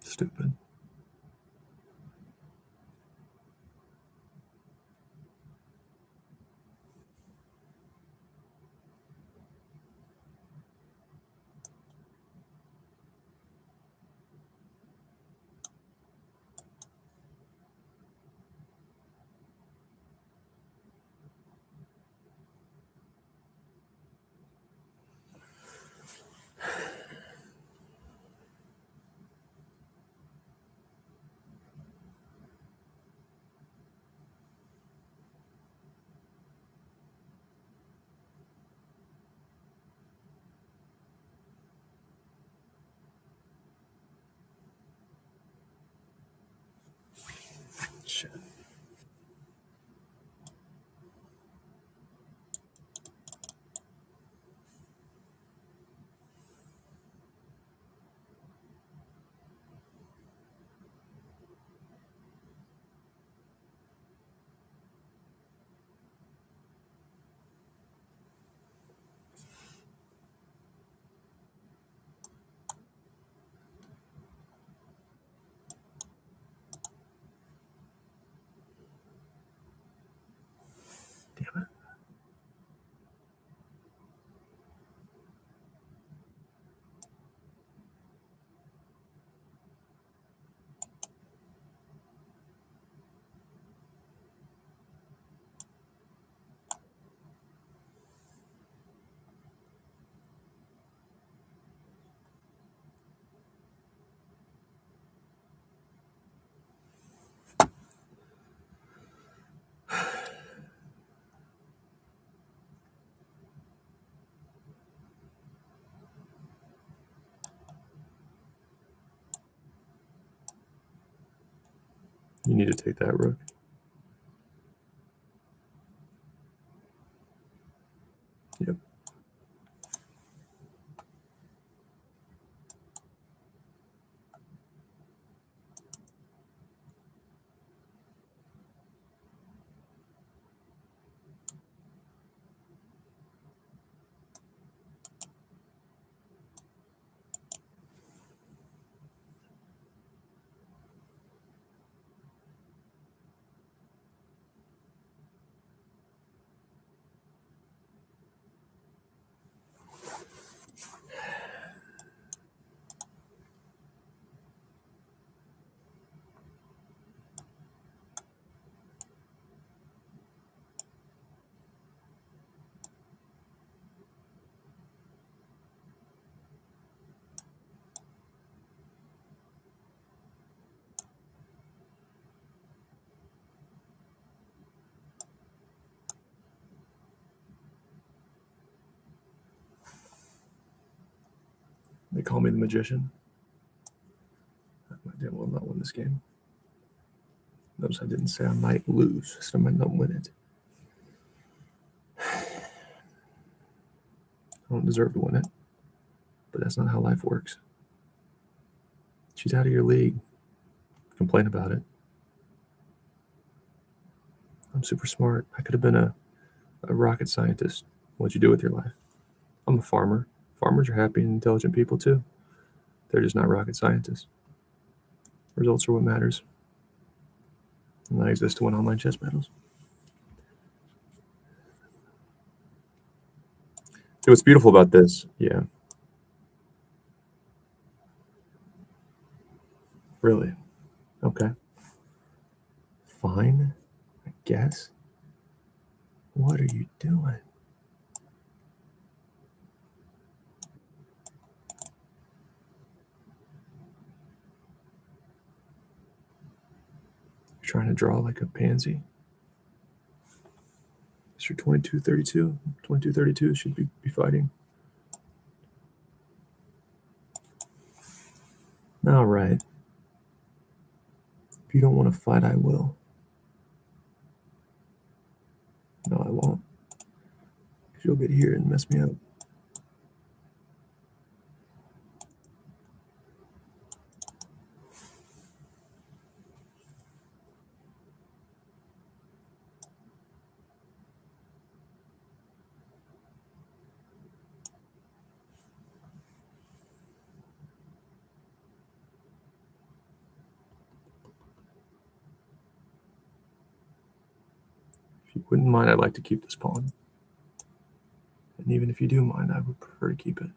Stupid. You need to take that, rook. Yep. They call me the magician. I damn well not win this game. Notice I didn't say I might lose, so I might not win it. I don't deserve to win it, but that's not how life works. She's out of your league. Complain about it. I'm super smart. I could have been a rocket scientist. What'd you do with your life? I'm a farmer. Farmers are happy and intelligent people too. They're just not rocket scientists. Results are what matters. And I exist to win online chess battles. So what's beautiful about this, yeah. Really? Okay. Fine, I guess. What are you doing? You're trying to draw like a pansy? It's your 22-32. 22-32 should be fighting. All right. If you don't want to fight, I will. No, I won't. Because you'll get here and mess me up. If you wouldn't mind, I'd like to keep this pawn. And even if you do mind, I would prefer to keep it.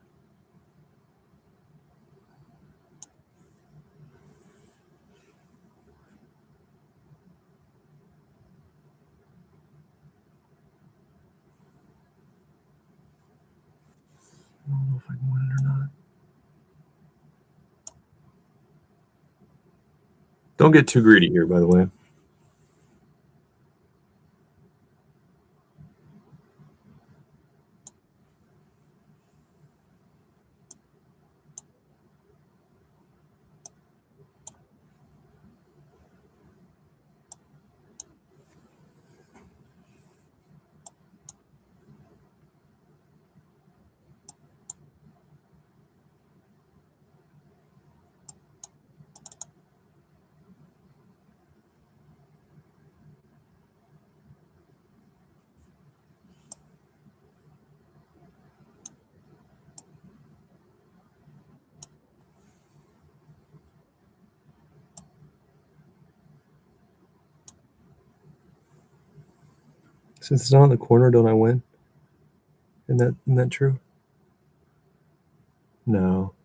I don't know if I can win it or not. Don't get too greedy here, by the way. Since it's not in the corner, don't I win? Isn't that true? No.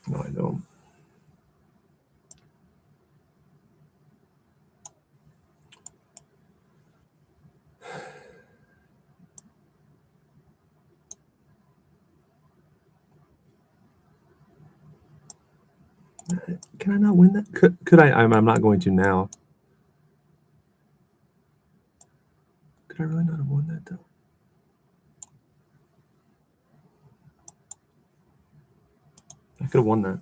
No, I don't. Can I not win that? Could I? I'm not going to now. Could I really not have won that, though? I could have won that.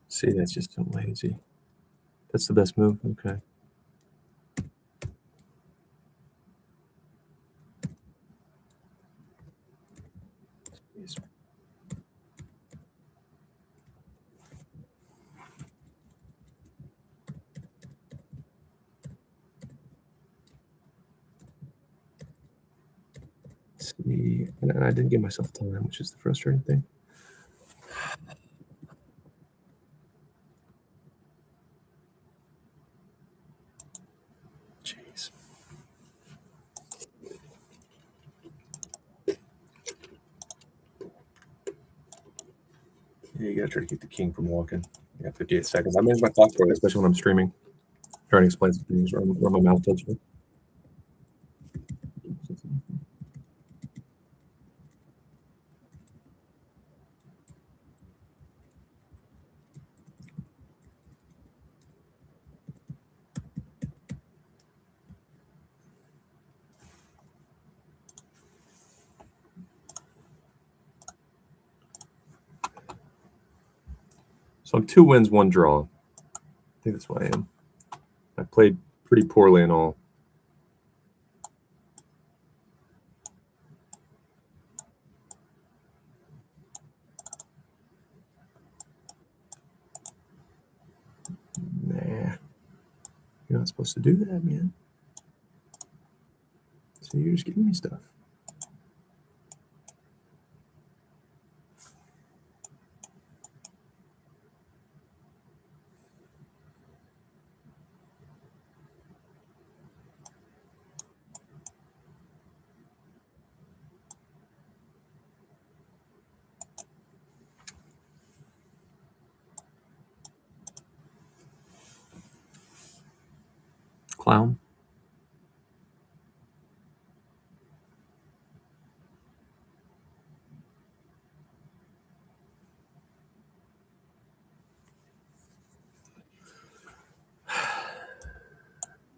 See, that's just so lazy. That's the best move. Okay. Jeez. See, and I didn't give myself time, which is the frustrating thing. Jeez. Yeah, you gotta try to keep the king from walking. You got 58 seconds. I manage my clock for it, especially when I'm streaming. Trying to explain some things where my mouth touches it. So I'm 2 wins, 1 draw. I think that's what I am. I played pretty poorly in all. Nah. You're not supposed to do that, man. So you're just giving me stuff. Clown.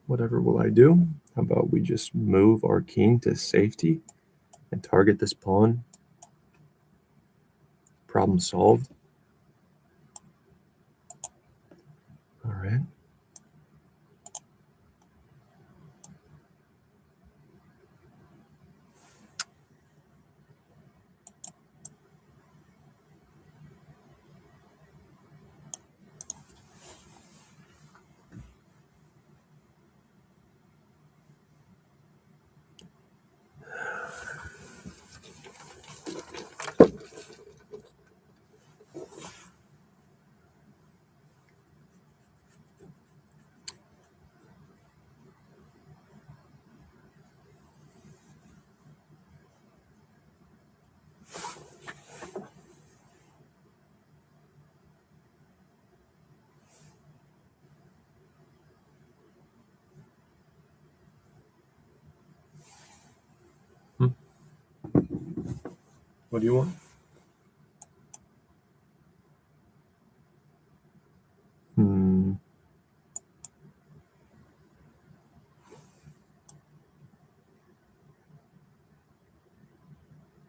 Whatever will I do? How about we just move our king to safety and target this pawn? Problem solved. All right. What do you want?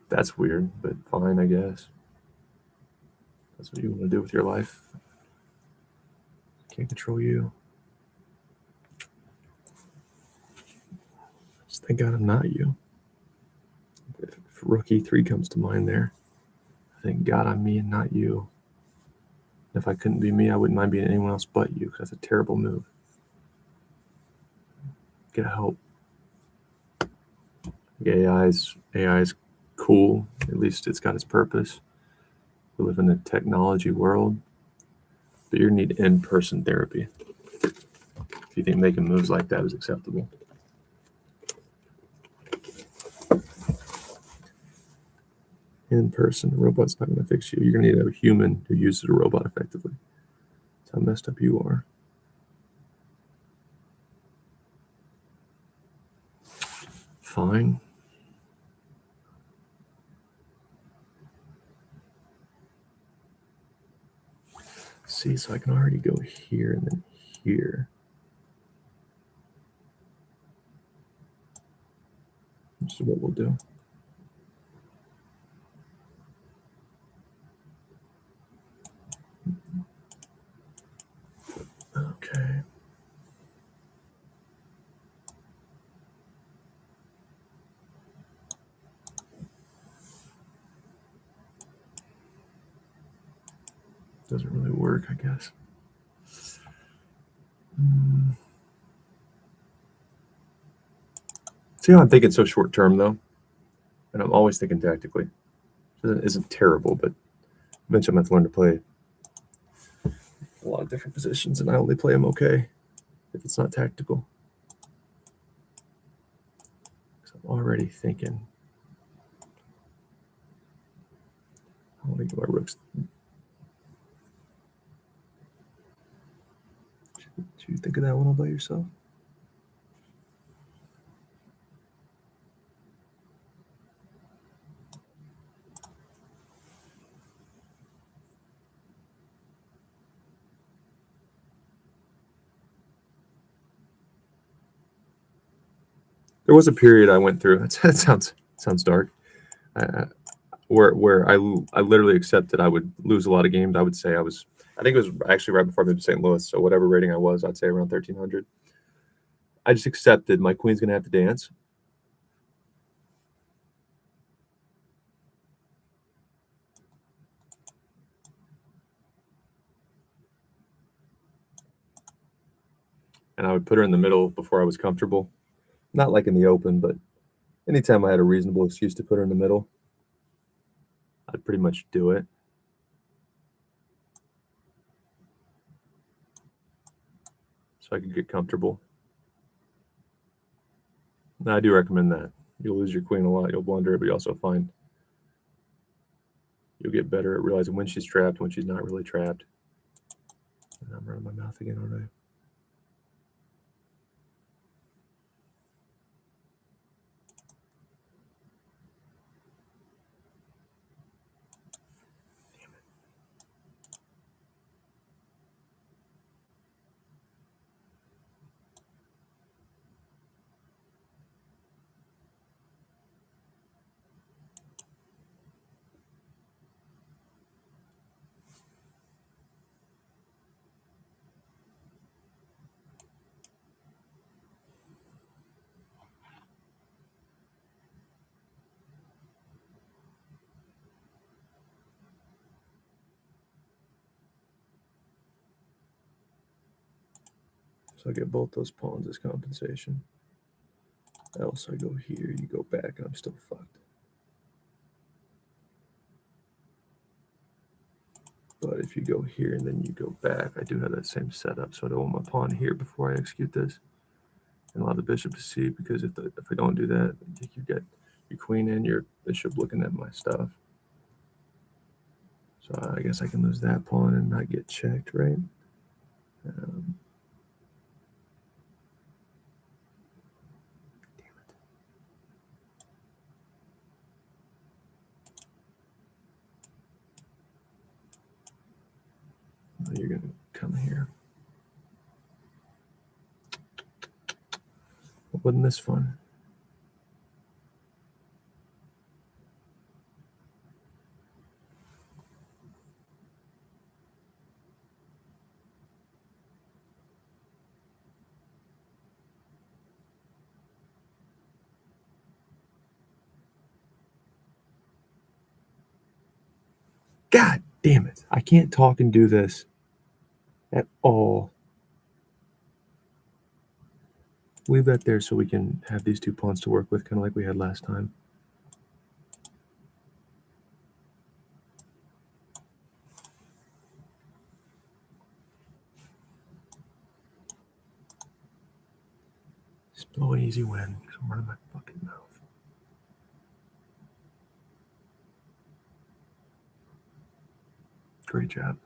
That's weird, but fine, I guess. That's what you want to do with your life. Can't control you. Just thank God I'm not you. If rook e3 comes to mind there, thank God I'm me and not you. If I couldn't be me, I wouldn't mind being anyone else but you, because that's a terrible move. Get help. AI is cool. At least it's got its purpose. We live in a technology world, but you need in-person therapy if you think making moves like that is acceptable. In person, a robot's not going to fix you. You're going to need a human who uses a robot effectively. That's how messed up you are. Fine. See, so I can already go here and then here. This is what we'll do. Okay. Doesn't really work, I guess. See how I'm thinking so short term, though? And I'm always thinking tactically. It isn't terrible, but eventually I'm going to have to learn to play a lot of different positions, and I only play them okay if it's not tactical. So I'm already thinking, I want to get my rooks. Did you think of that one all by yourself? There was a period I went through. That sounds dark. Where I literally accepted I would lose a lot of games. I would say I think it was actually right before I moved to St. Louis. So whatever rating I was, I'd say around 1,300. I just accepted my queen's gonna have to dance. And I would put her in the middle before I was comfortable. Not like in the open, but anytime I had a reasonable excuse to put her in the middle, I'd pretty much do it. So I could get comfortable. And I do recommend that. You'll lose your queen a lot. You'll blunder it, but you also find you'll get better at realizing when she's trapped, when she's not really trapped. And I'm running my mouth again, aren't I? So I get both those pawns as compensation. Else I go here, you go back, and I'm still fucked. But if you go here and then you go back, I do have that same setup. So I don't want my pawn here before I execute this. And allow the bishop to see, because if I don't do that, you get your queen and your bishop looking at my stuff. So I guess I can lose that pawn and not get checked, right? You're going to come here. Wasn't this fun? God damn it. I can't talk and do this at all. Leave that there so we can have these two pawns to work with, kind of like we had last time. Just blow an easy win because I'm running my fucking mouth. Great job.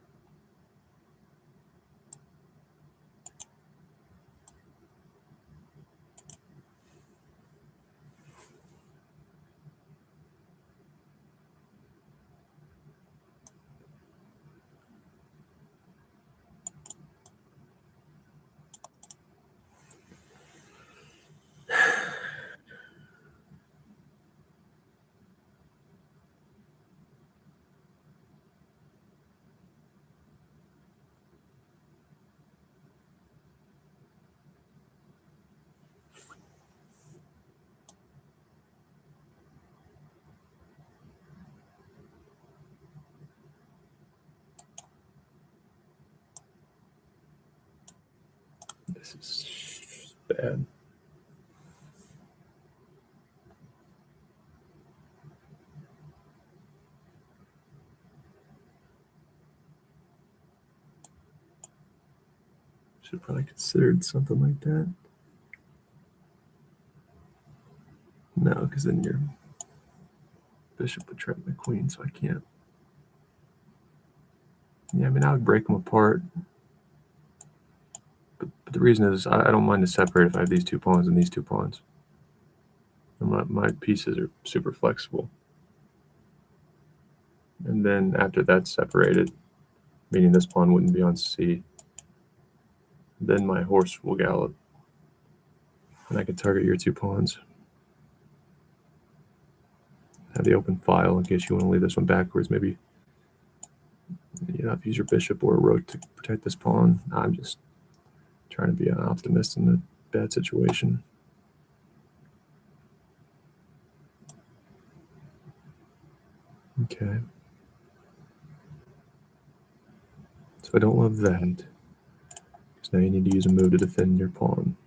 This is bad. Should have probably considered something like that. No, because then your bishop would trap my queen, so I can't. Yeah, I mean, I would break them apart. But the reason is I don't mind to separate if I have these two pawns and these two pawns. And my pieces are super flexible. And then after that's separated, meaning this pawn wouldn't be on C, then my horse will gallop. And I can target your two pawns. Have the open file in case you want to leave this one backwards. Maybe you have to use your bishop or a rook to protect this pawn. I'm just trying to be an optimist in a bad situation. Okay. So I don't love that. Because now you need to use a move to defend your pawn.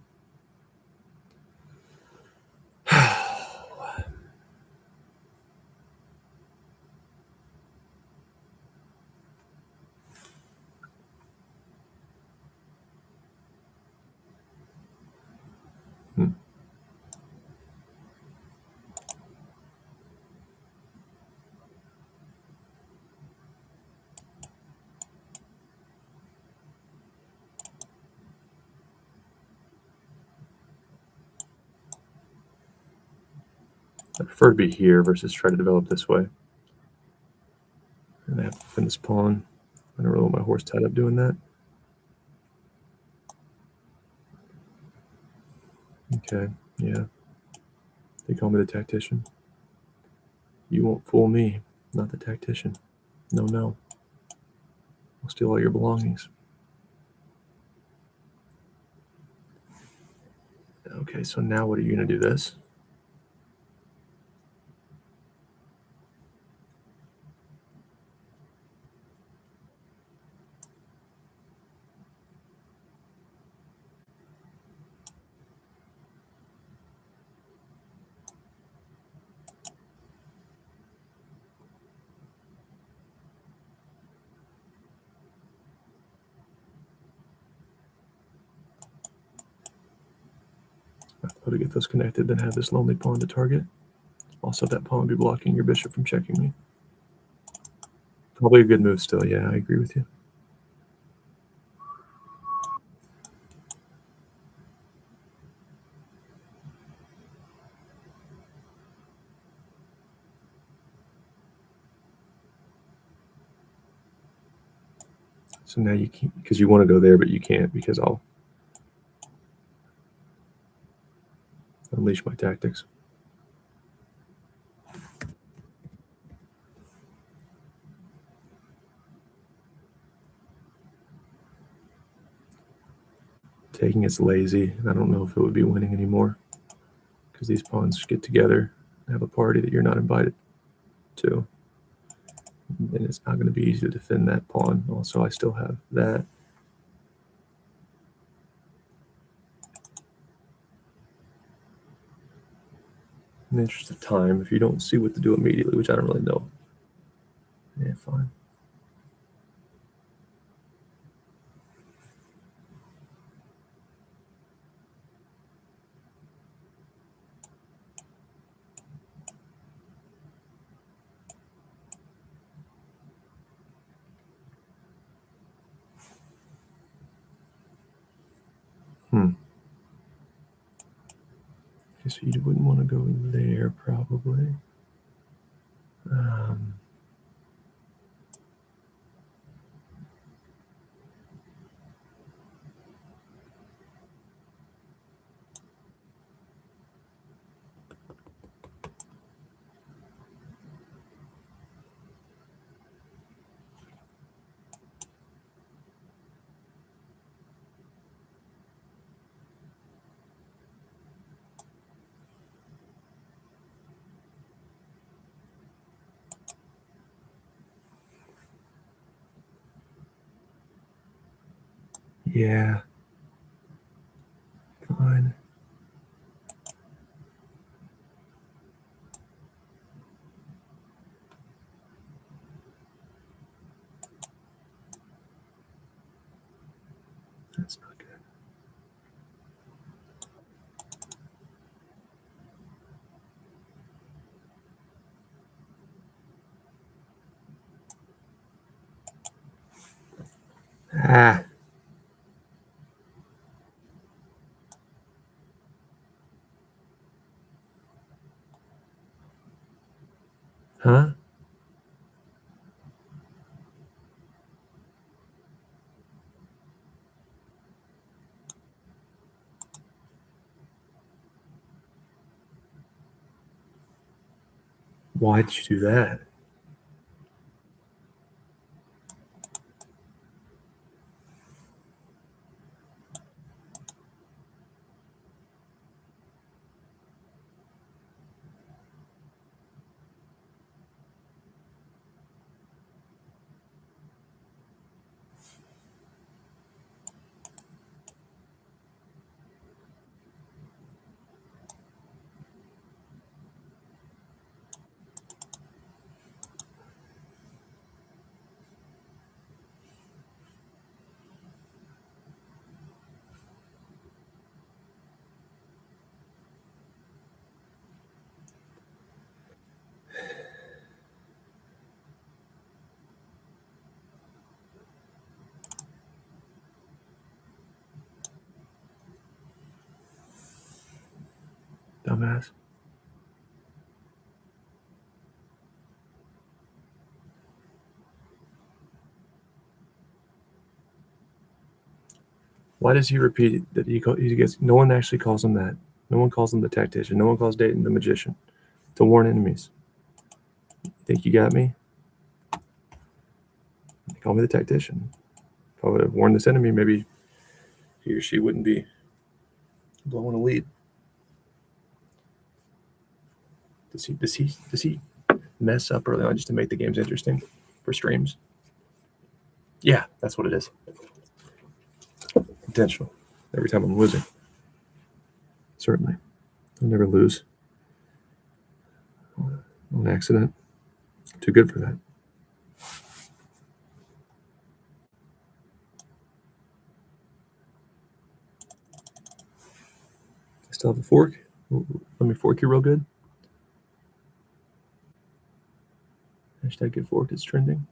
I prefer to be here versus try to develop this way. And I have to defend this pawn. I don't really want my horse tied up doing that. Okay, yeah. They call me the tactician. You won't fool me, not the tactician. No, no. I'll steal all your belongings. Okay, so now what are you going to do this? To get those connected, then have this lonely pawn to target. Also, that pawn would be blocking your bishop from checking me. Probably a good move still. Yeah, I agree with you. So now you can't, because you want to go there, but you can't because I'll unleash my tactics. Taking it's lazy. I don't know if it would be winning anymore because these pawns get together and have a party that you're not invited to. And it's not going to be easy to defend that pawn. Also, I still have that. In the interest of time, if you don't see what to do immediately, which I don't really know, yeah, fine. Okay, so you wouldn't want to go there, probably. Yeah. Ah. Huh? Why did you do that? Dumbass. Why does he repeat that he gets? No one actually calls him that. No one calls him the tactician. No one calls Dayton the magician. To warn enemies. Think you got me? They call me the tactician. If I would have warned this enemy, maybe he or she wouldn't be blowing a lead. Does he mess up early on just to make the games interesting for streams? Yeah, that's what it is. Intentional. Every time I'm losing. Certainly. I'll never lose on accident. Too good for that. I still have a fork. Let me fork you real good. Hashtag get forked. It's trending.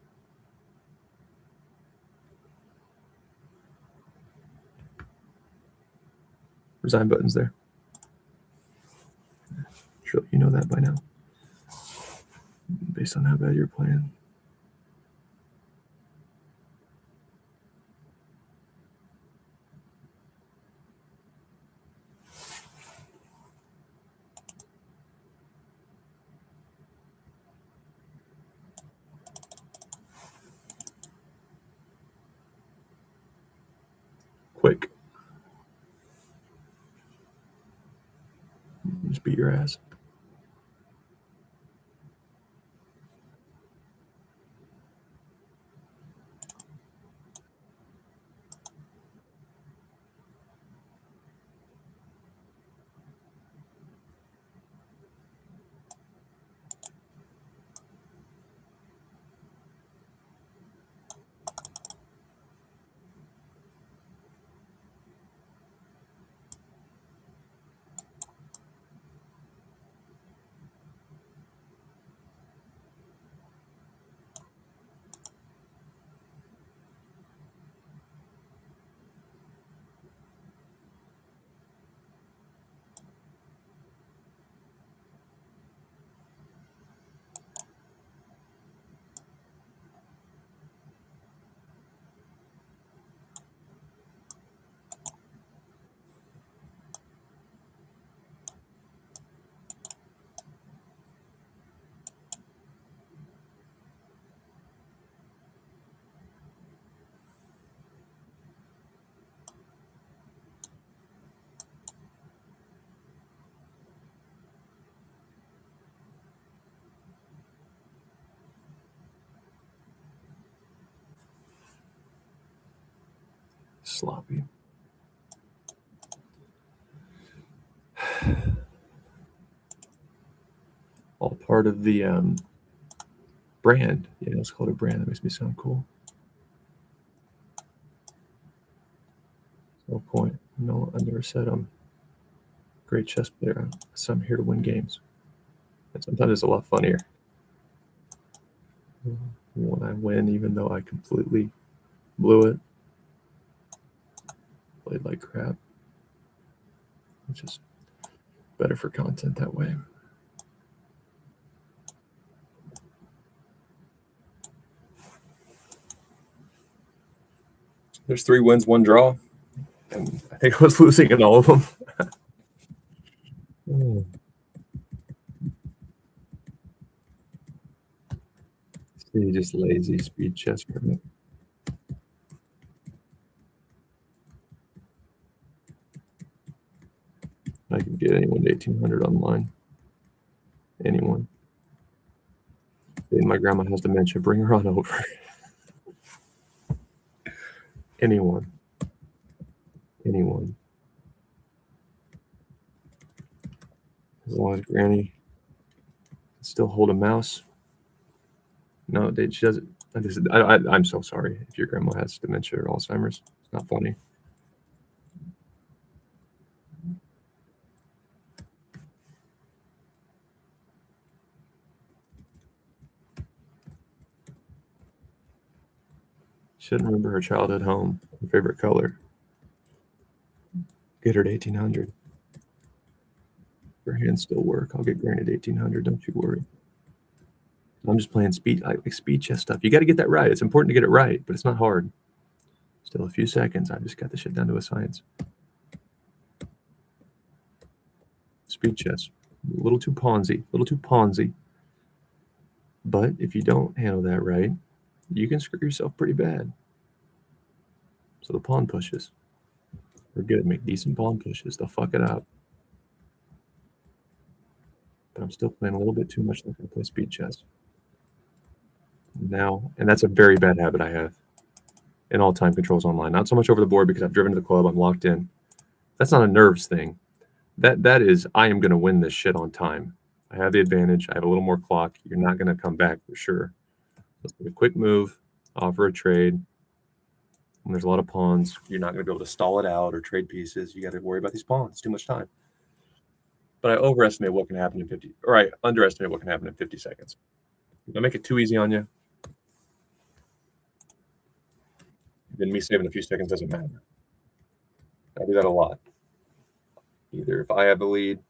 Resign button's there. Sure, you know that by now. Based on how bad you're playing. Quick. Just beat your ass. Sloppy. All part of the brand. Yeah, let's call it a brand. That makes me sound cool. No point. No, I never said I'm a great chess player. So I'm here to win games. And sometimes it's a lot funnier when I win, even though I completely blew it. played like crap. It's just better for content that way. There's 3 wins, 1 draw, and I think I was losing in all of them. See, just lazy speed chess for me. I can get anyone to 1800 online. Anyone. And my grandma has dementia. Bring her on over. Anyone. Anyone. As long as Granny can still hold a mouse. No, she doesn't. I'm so sorry if your grandma has dementia or Alzheimer's. It's not funny. Shouldn't remember her childhood home. Her favorite color. Get her to 1800. Her hands still work. I'll get Granny to 1800. Don't you worry. I'm just playing speed. I like speed chess stuff. You got to get that right. It's important to get it right, but it's not hard. Still a few seconds. I just got the shit down to a science. Speed chess. A little too Ponzi. A little too Ponzi. But if you don't handle that right, you can screw yourself pretty bad. So the pawn pushes. We're good. Make decent pawn pushes. They'll fuck it up. But I'm still playing a little bit too much like I play speed chess. Now, and that's a very bad habit I have in all time controls online. Not so much over the board because I've driven to the club. I'm locked in. That's not a nerves thing. That is, I am going to win this shit on time. I have the advantage. I have a little more clock. You're not going to come back for sure. Let's make a quick move, offer a trade. When there's a lot of pawns, you're not going to be able to stall it out or trade pieces. You got to worry about these pawns. It's too much time. But I overestimate what can happen in 50, or I underestimate what can happen in 50 seconds. If I make it too easy on you, then me saving a few seconds doesn't matter. I do that a lot. Either if I have the lead,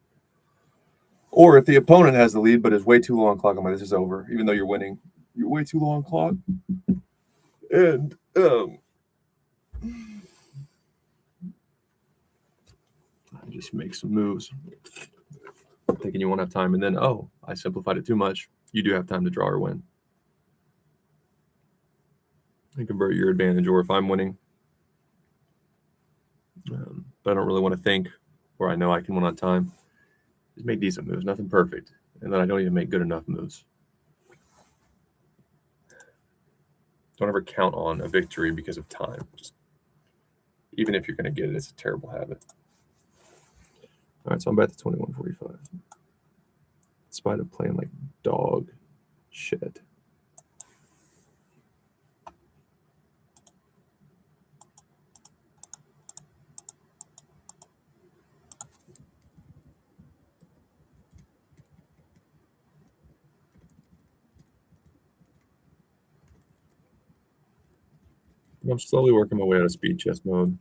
or if the opponent has the lead but is way too low on clock, I'm like, this is over. Even though you're winning, you're way too low on clock. And I just make some moves, thinking you won't have time, and then I simplified it too much. You do have time to draw or win. And convert your advantage, or if I'm winning, but I don't really want to think, or I know I can win on time. Just make decent moves, nothing perfect, and then I don't even make good enough moves. Don't ever count on a victory because of time. Even if you're going to get it, it's a terrible habit. All right, so I'm back to 2145. In spite of playing like dog shit. I'm slowly working my way out of speed chess mode.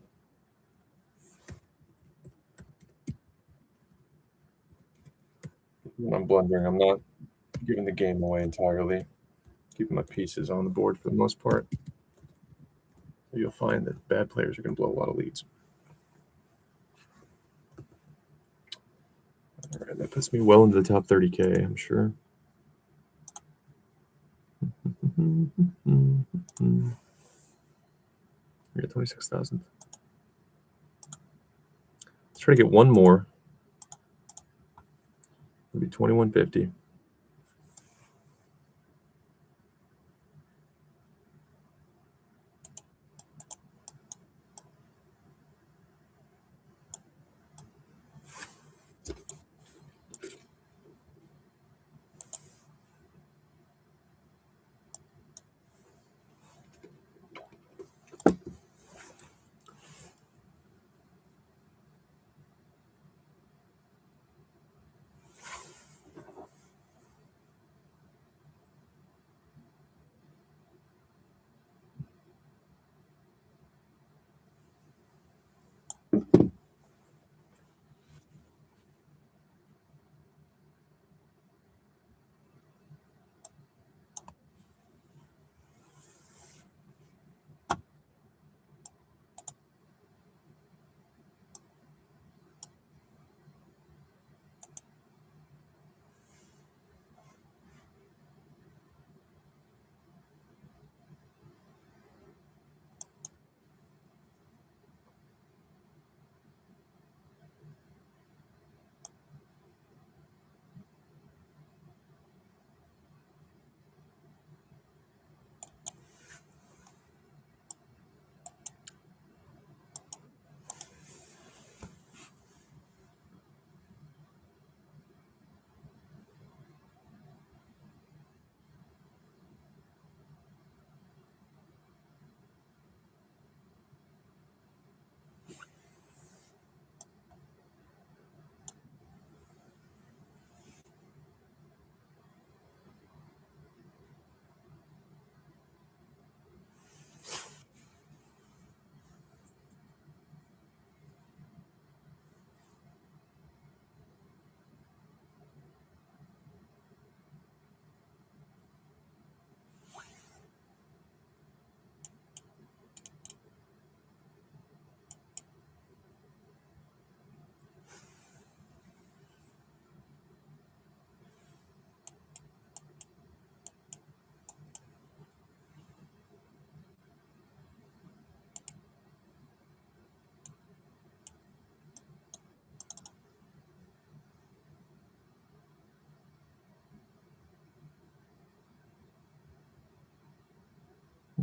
When I'm blundering, I'm not giving the game away entirely. Keeping my pieces on the board for the most part. You'll find that bad players are going to blow a lot of leads. All right, that puts me well into the top 30K, I'm sure. We got 26,000. Let's try to get one more. It'll be 2150.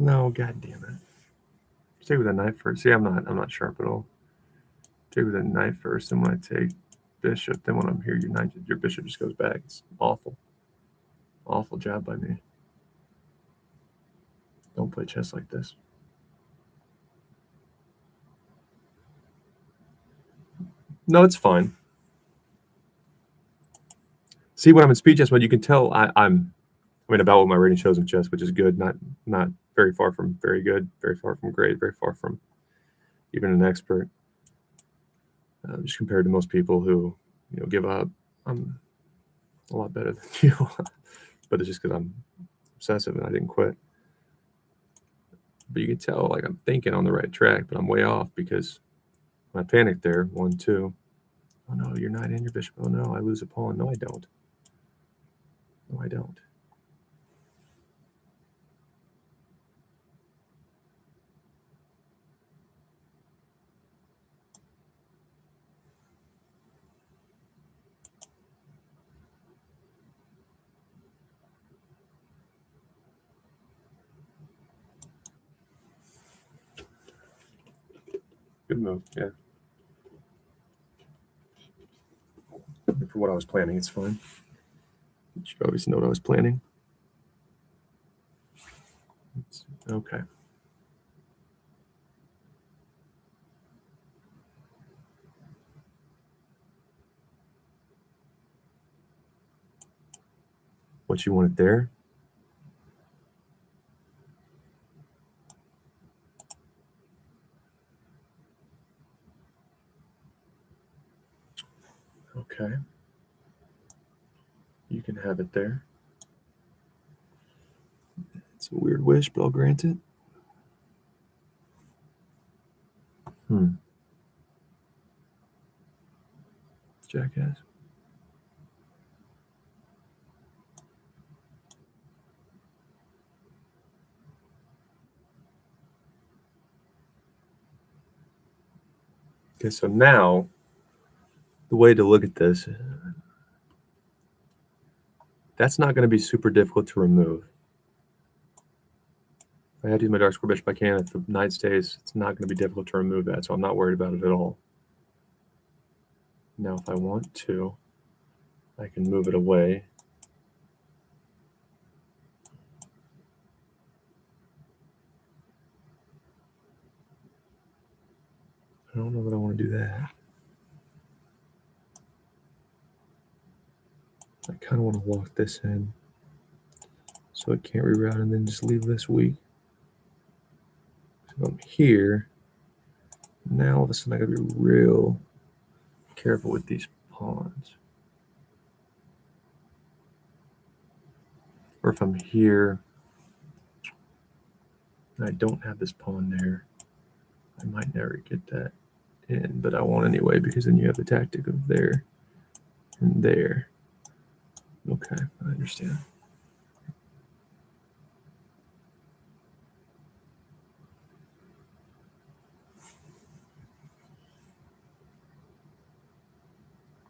No, god damn it. Take with a knight first. See, I'm not sharp at all. Take with a knight first, and when I take bishop, then when I'm here, your bishop just goes back. It's awful. Awful job by me. Don't play chess like this. No, it's fine. See, when I'm in speed chess mode, you can tell I'm about what my rating shows in chess, which is good. Not very far from very good, very far from great, very far from even an expert. Just compared to most people who give up, I'm a lot better than you. But it's just because I'm obsessive and I didn't quit. But you can tell, like, I'm thinking on the right track, but I'm way off because when I panicked there, 1, 2. Oh no, you're knight and your bishop. Oh no, I lose a pawn. No, I don't. No, I don't. Good move, yeah. For what I was planning, it's fine. You should obviously know what I was planning. Okay. What, you want it there? Okay. You can have it there. It's a weird wish, but I'll grant it. Jackass. Okay, so now the way to look at this, that's not going to be super difficult to remove. If I had to use my dark square bishop, I can. If the knight stays, it's not going to be difficult to remove that, so I'm not worried about it at all. Now, if I want to, I can move it away. I don't know that I want to do that. I kind of want to walk this in so it can't reroute and then just leave this weak. So I'm here. Now all of a sudden I gotta be real careful with these pawns. Or if I'm here and I don't have this pawn there, I might never get that in, but I won't anyway because then you have the tactic of there and there. Okay, I understand.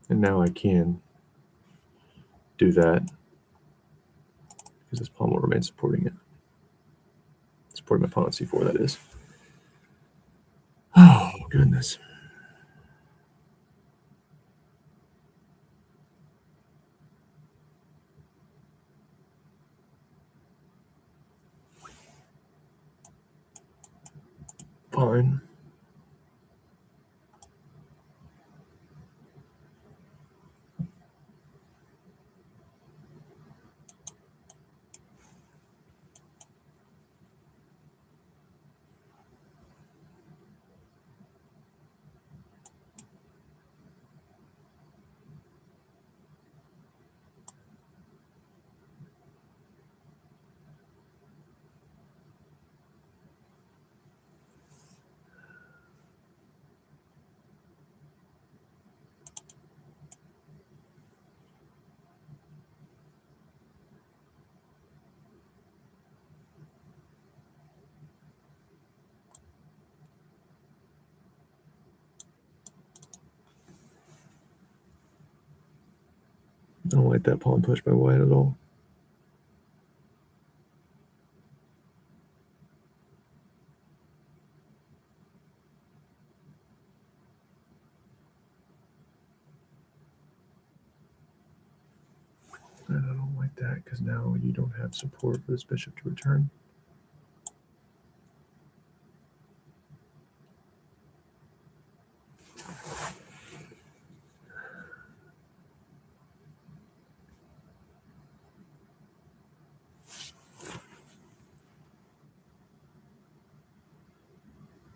And now I can do that because this pawn will remain supporting it. Supporting my pawn on c4, that is. Oh, goodness. Fine. I don't like that pawn push by white at all. And I don't like that because now you don't have support for this bishop to return.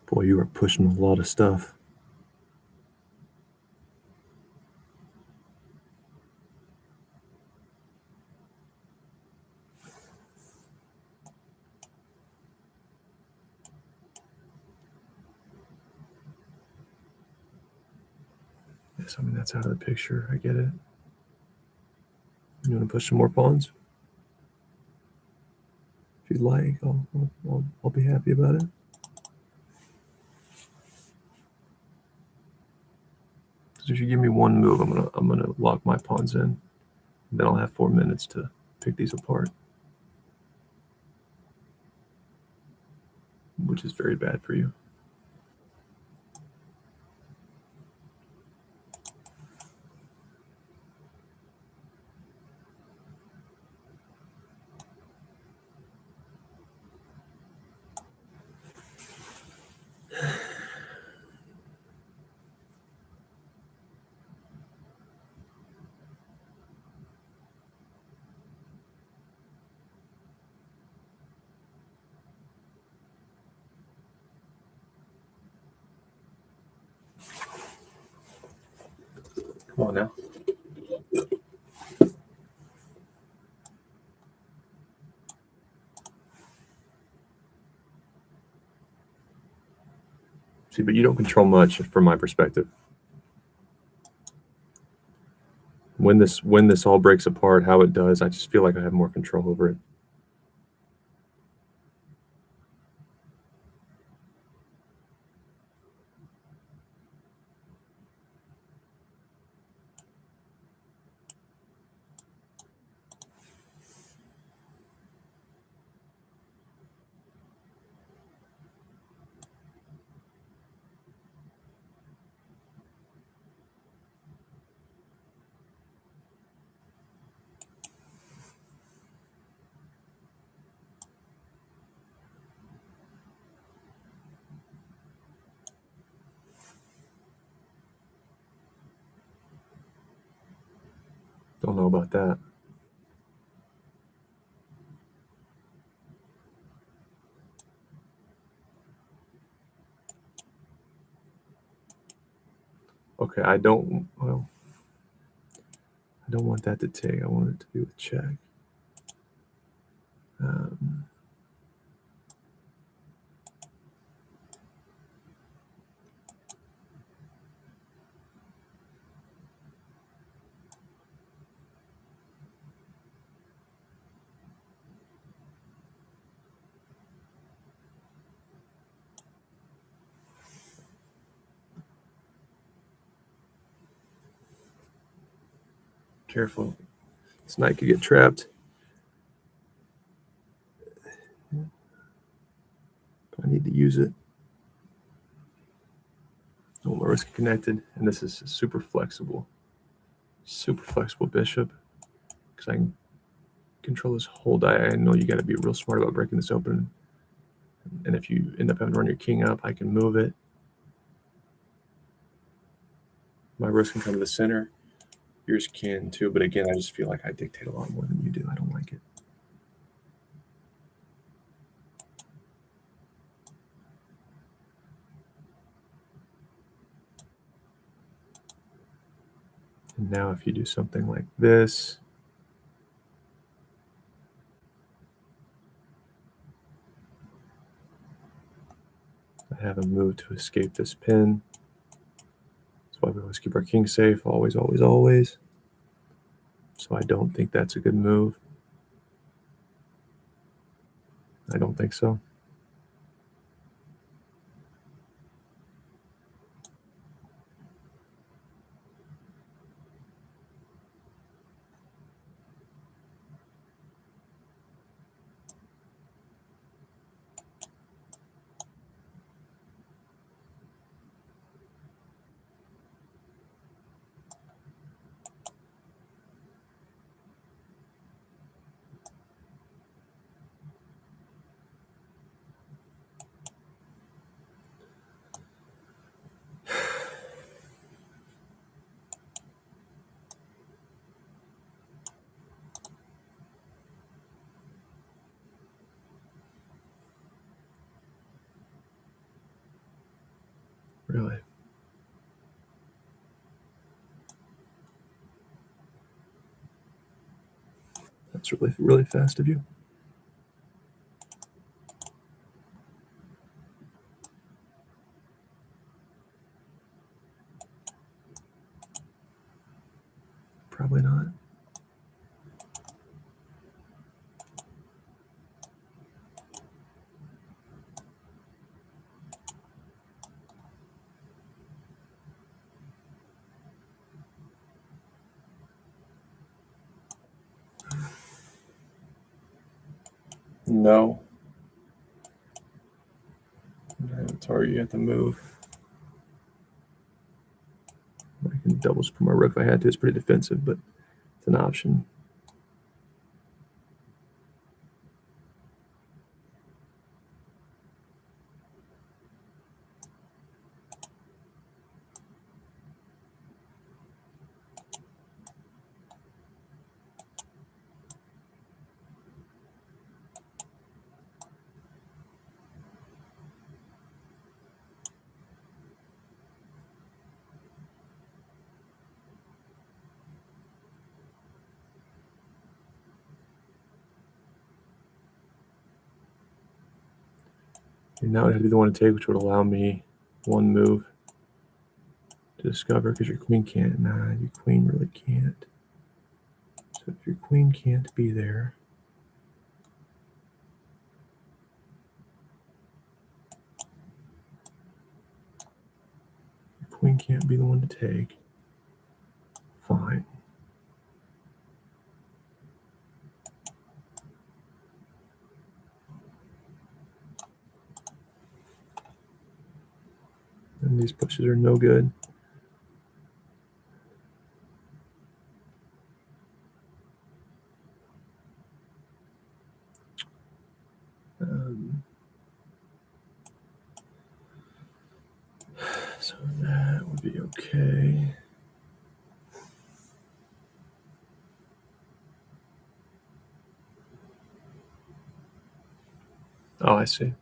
Boy, you are pushing a lot of stuff. Yes, I mean, that's out of the picture. I get it. You want to push some more pawns? If you'd like, I'll be happy about it. So if you give me one move, I'm gonna lock my pawns in. Then I'll have 4 minutes to pick these apart, which is very bad for you. Come on now. See, but you don't control much from my perspective. When this all breaks apart, how it does, I just feel like I have more control over it. Don't know about that. Okay, I don't want that to take. I want it to be with check. Careful. This knight could get trapped. I need to use it. Oh, my risk connected, and this is super flexible bishop, because I can control this whole die. I know you got to be real smart about breaking this open, and if you end up having to run your king up, I can move it. My risk can come to the center. Yours can too, but again, I just feel like I dictate a lot more than you do. I don't like it. And now if you do something like this, I have a move to escape this pin. That's why we always keep our king safe, always, always, always. So I don't think that's a good move. I don't think so. Really? That's really, really fast of you. Probably not. No. Target, you have to move. I can double for my rook if I had to. It's pretty defensive, but it's an option. And now I'd have to be the one to take, which would allow me one move to discover, because your queen can't. Nah, your queen really can't. So if your queen can't be there, your queen can't be the one to take. Fine. And these pushes are no good. So that would be okay. Oh, I see.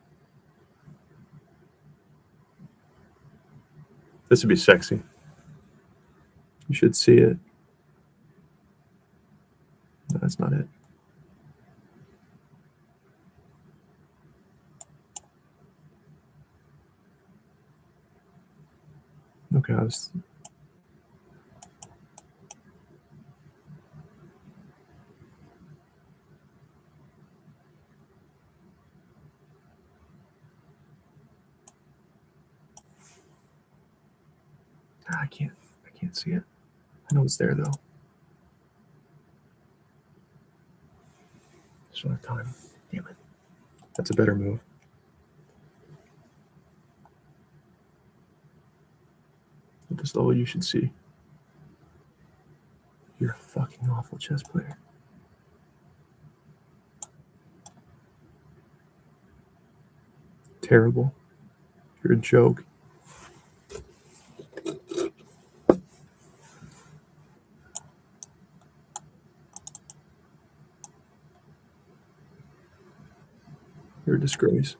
This would be sexy. You should see it. No, that's not it. Okay, I can't see it. I know it's there though. Just don't have time. Damn it. That's a better move. At this level, you should see. You're a fucking awful chess player. Terrible. You're a joke. You're a disgrace.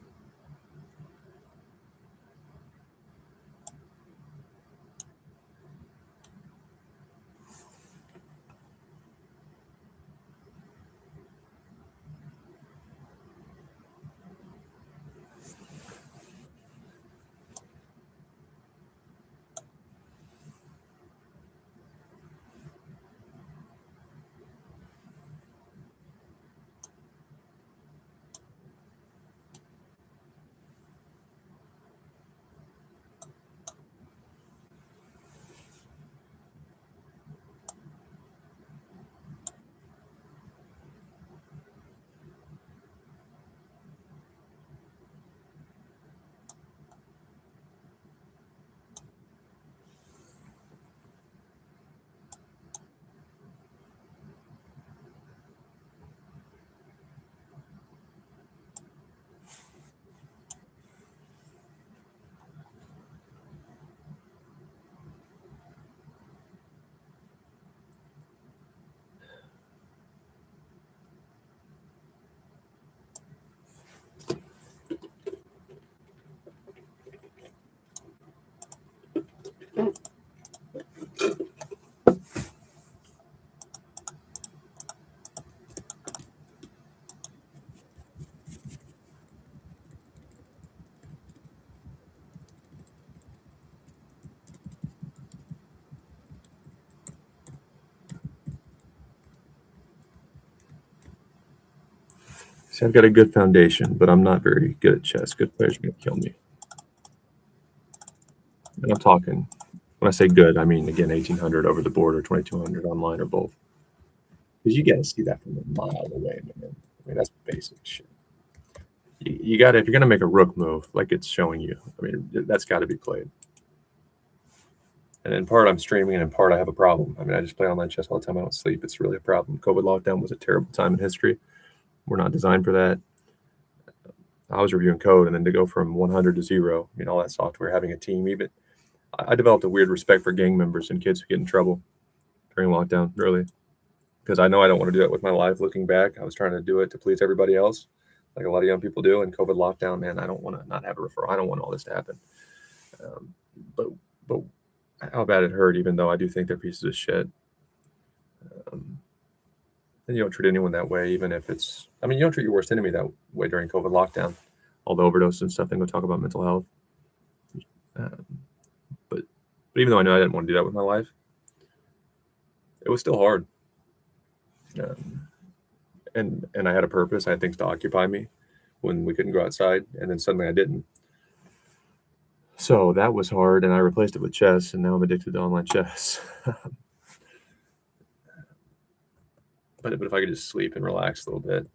See, I've got a good foundation, but I'm not very good at chess. Good players are going to kill me. And I'm talking, when I say good, I mean, again, 1800 over the board or 2200 online or both. Because you got to see that from a mile away, man. I mean, that's basic shit. You got to, if you're going to make a rook move, like it's showing you, I mean, that's got to be played. And in part, I'm streaming, and in part, I have a problem. I mean, I just play online chess all the time. I don't sleep. It's really a problem. COVID lockdown was a terrible time in history. We're not designed for that. I was reviewing code, and then to go from 100 to 0, I mean, all that software, having a team, even I developed a weird respect for gang members and kids who get in trouble during lockdown, really, because I know I don't want to do that with my life. Looking back, I was trying to do it to please everybody else, like a lot of young people do. And COVID lockdown, man, I don't want to not have a referral. I don't want all this to happen. But how bad it hurt, even though I do think they're pieces of shit. And you don't treat anyone that way, even if it's, I mean, you don't treat your worst enemy that way during COVID lockdown, all the overdose and stuff. Then go talk about mental health. But even though I know I didn't want to do that with my life, it was still hard. And I had a purpose. I had things to occupy me when we couldn't go outside, and then suddenly I didn't. So that was hard, and I replaced it with chess, and now I'm addicted to online chess. But if I could just sleep and relax a little bit,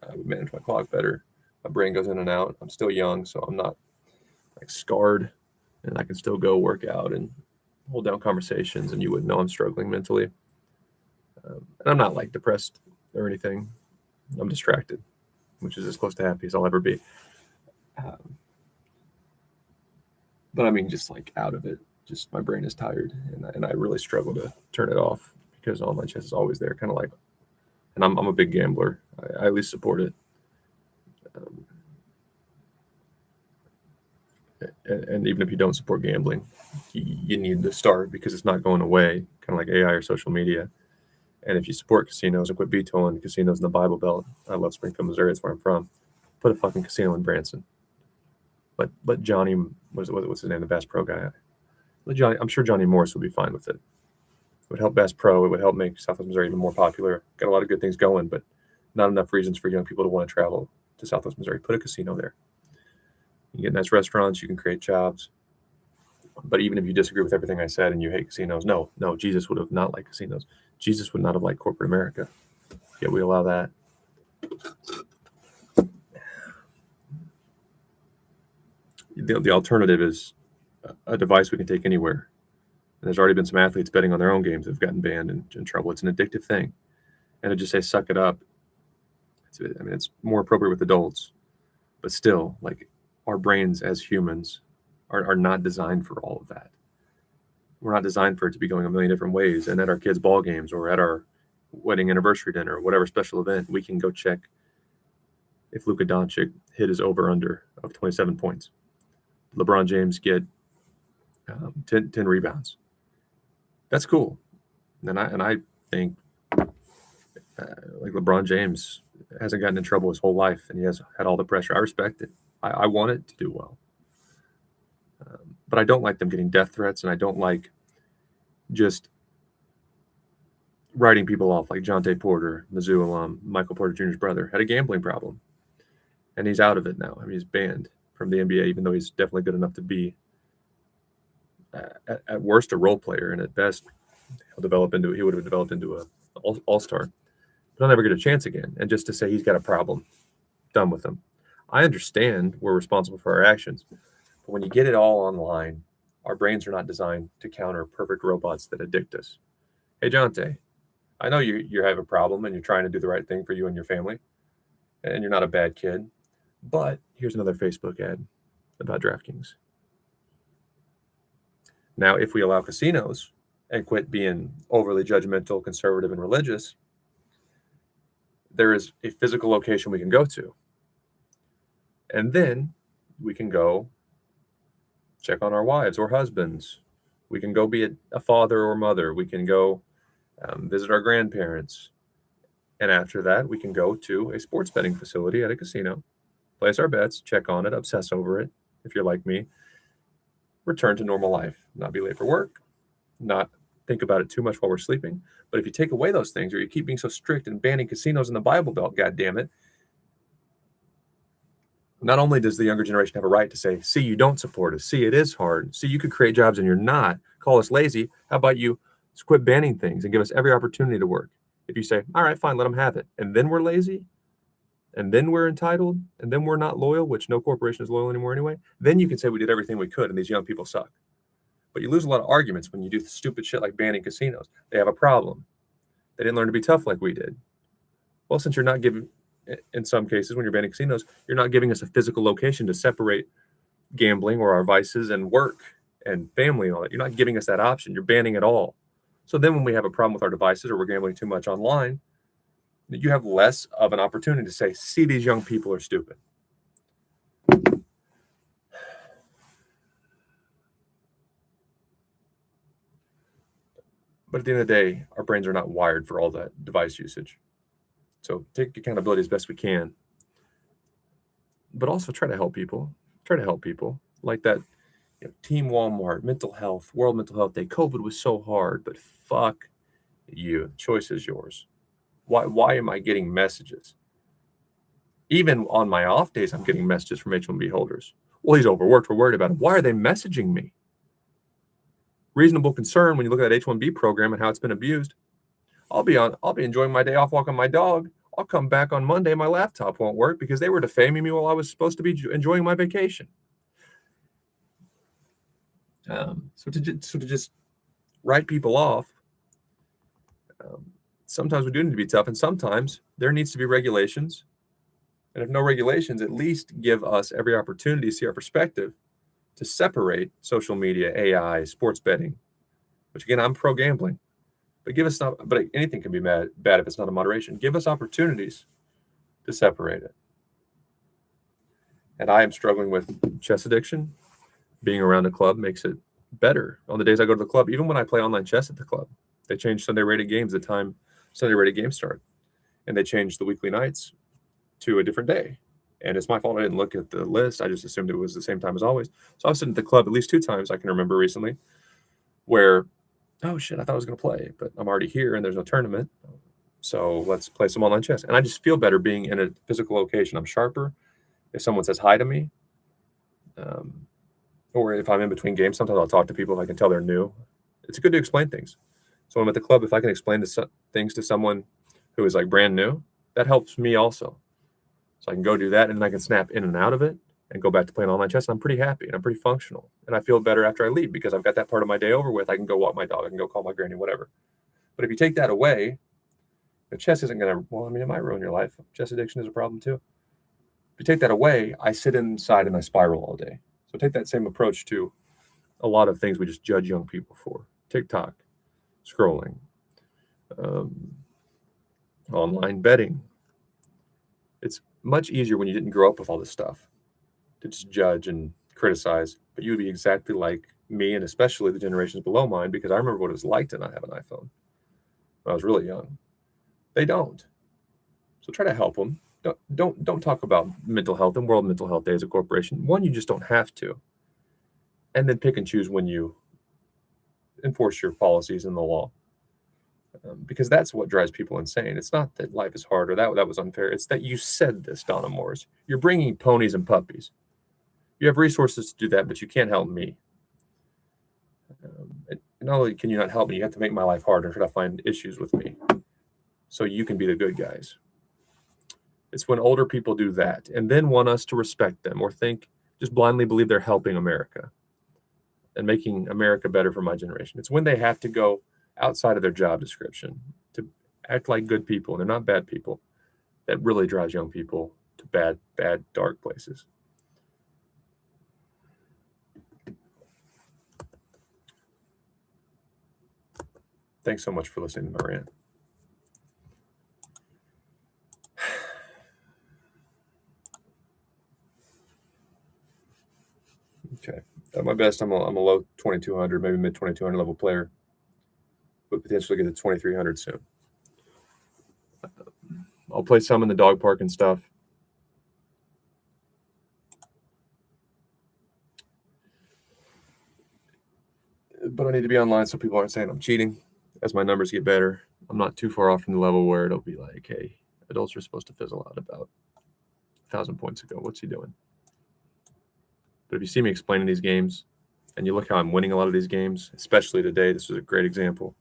I would manage my clock better. My brain goes in and out. I'm still young, so I'm not like scarred, and I can still go work out and hold down conversations, and you wouldn't know I'm struggling mentally. And I'm not like depressed or anything. I'm distracted, which is as close to happy as I'll ever be. But I mean, just like out of it, just my brain is tired, and I really struggle to turn it off because online chess is always there, kind of like, and I'm a big gambler. I at least support it. And even if you don't support gambling, you need to start because it's not going away, kind of like AI or social media. And if you support casinos and quit vetoing casinos in the Bible Belt, I love Springfield, Missouri. That's where I'm from. Put a fucking casino in Branson. Let Johnny, what's his name, the Bass Pro guy. Let Johnny. I'm sure Johnny Morris would be fine with it. It would help Bass Pro. It would help make Southwest Missouri even more popular. Got a lot of good things going, but not enough reasons for young people to want to travel to Southwest Missouri. Put a casino there. You get nice restaurants. You can create jobs. But even if you disagree with everything I said and you hate casinos, no, Jesus would have not liked casinos. Jesus would not have liked corporate America. Yet we allow that. The alternative is a device we can take anywhere. And there's already been some athletes betting on their own games that have gotten banned and in trouble. It's an addictive thing. And to just say, suck it up, it's more appropriate with adults. But still, like, our brains as humans are not designed for all of that. We're not designed for it to be going a million different ways. And at our kids' ball games or at our wedding anniversary dinner or whatever special event, we can go check if Luka Doncic hit his over-under of 27 points. LeBron James get 10 rebounds. That's cool. And I think like LeBron James hasn't gotten in trouble his whole life, and he has had all the pressure. I respect it. I want it to do well. But I don't like them getting death threats, and I don't like just writing people off like Jonte Porter, Mizzou alum, Michael Porter Jr.'s brother, had a gambling problem. And he's out of it now. I mean, he's banned from the NBA, even though he's definitely good enough to be, at worst, a role player, and at best, he would have developed into an all-star. But he'll never get a chance again. And just to say he's got a problem, done with him. I understand we're responsible for our actions. But when you get it all online, our brains are not designed to counter perfect robots that addict us. Hey, Jonte, I know you have a problem and you're trying to do the right thing for you and your family, and you're not a bad kid, but here's another Facebook ad about DraftKings. Now, if we allow casinos and quit being overly judgmental, conservative, and religious, there is a physical location we can go to. And then we can go check on our wives or husbands We can go be a father or mother. We can go visit our grandparents. And after that, we can go to a sports betting facility at a casino, place our bets, check on it, obsess over it, if you're like me, return to normal life, not be late for work, not think about it too much while we're sleeping. But if you take away those things, or you keep being so strict and banning casinos in the Bible Belt, God damn it, not only does the younger generation have a right to say, see, you don't support us, see, it is hard, see, you could create jobs and you're not, call us lazy, how about you quit banning things and give us every opportunity to work? If you say, all right, fine, let them have it, and then we're lazy, and then we're entitled, and then we're not loyal, which no corporation is loyal anymore anyway, then you can say we did everything we could and these young people suck. But you lose a lot of arguments when you do stupid shit like banning casinos. They have a problem. They didn't learn to be tough like we did. Well, since you're not giving, in some cases, when you're banning casinos, you're not giving us a physical location to separate gambling or our vices and work and family and all that. You're not giving us that option. You're banning it all. So then when we have a problem with our devices or we're gambling too much online, you have less of an opportunity to say, see, these young people are stupid. But at the end of the day, our brains are not wired for all that device usage. So take accountability as best we can. But also try to help people. Try to help people. Like that Team Walmart, mental health, World Mental Health Day. COVID was so hard, but fuck you. The choice is yours. Why am I getting messages? Even on my off days, I'm getting messages from H-1B holders. Well, he's overworked. We're worried about him. Why are they messaging me? Reasonable concern when you look at that H-1B program and how it's been abused. I'll be enjoying my day off walking my dog. I'll come back on Monday. My laptop won't work because they were defaming me while I was supposed to be enjoying my vacation. So to just write people off, sometimes we do need to be tough, and sometimes there needs to be regulations. And if no regulations, at least give us every opportunity to see our perspective to separate social media, AI, sports betting, which again, I'm pro gambling, but but anything can be bad if it's not in moderation. Give us opportunities to separate it. And I am struggling with chess addiction. Being around the club makes it better. On the days I go to the club, even when I play online chess at the club, they change Sunday rated games, the time Sunday rated games start, and they change the weekly nights to a different day. And it's my fault I didn't look at the list. I just assumed it was the same time as always. So I was sitting at the club at least 2 times I can remember recently where, oh shit, I thought I was going to play, but I'm already here and there's no tournament. So let's play some online chess. And I just feel better being in a physical location. I'm sharper. If someone says hi to me, or if I'm in between games, sometimes I'll talk to people if I can tell they're new. It's good to explain things. So when I'm at the club, if I can explain things to someone who is like brand new, that helps me also. So I can go do that, and then I can snap in and out of it and go back to playing online chess. And I'm pretty happy and I'm pretty functional. And I feel better after I leave because I've got that part of my day over with. I can go walk my dog. I can go call my granny, whatever. But if you take that away, the chess isn't going to, well, I mean, it might ruin your life. Chess addiction is a problem too. If you take that away, I sit inside and I spiral all day. So take that same approach to a lot of things we just judge young people for. TikTok, scrolling, online betting. It's much easier when you didn't grow up with all this stuff to just judge and criticize, but you would be exactly like me, and especially the generations below mine, because I remember what it was like to not have an iPhone when I was really young. They don't. So try to help them. Don't talk about mental health and World Mental Health Day as a corporation. One, you just don't have to. And then pick and choose when you enforce your policies in the law. Because that's what drives people insane. It's not that life is hard or that was unfair. It's that you said this, Donna Morris. You're bringing ponies and puppies. You have resources to do that, but you can't help me. And not only can you not help me, you have to make my life harder. Try to find issues with me so you can be the good guys. It's when older people do that and then want us to respect them or just blindly believe they're helping America and making America better for my generation. It's when they have to go outside of their job description to act like good people, and they're not bad people, that really drives young people to bad, dark places. Thanks so much for listening to my rant. Okay. At my best, I'm a low 2200, maybe mid 2200 level player, but potentially get to 2300 soon. I'll play some in the dog park and stuff. But I need to be online so people aren't saying I'm cheating. As my numbers get better, I'm not too far off from the level where it'll be like, hey, adults are supposed to fizzle out about 1,000 points ago. What's he doing? But if you see me explaining these games and you look how I'm winning a lot of these games, especially today, this was a great example.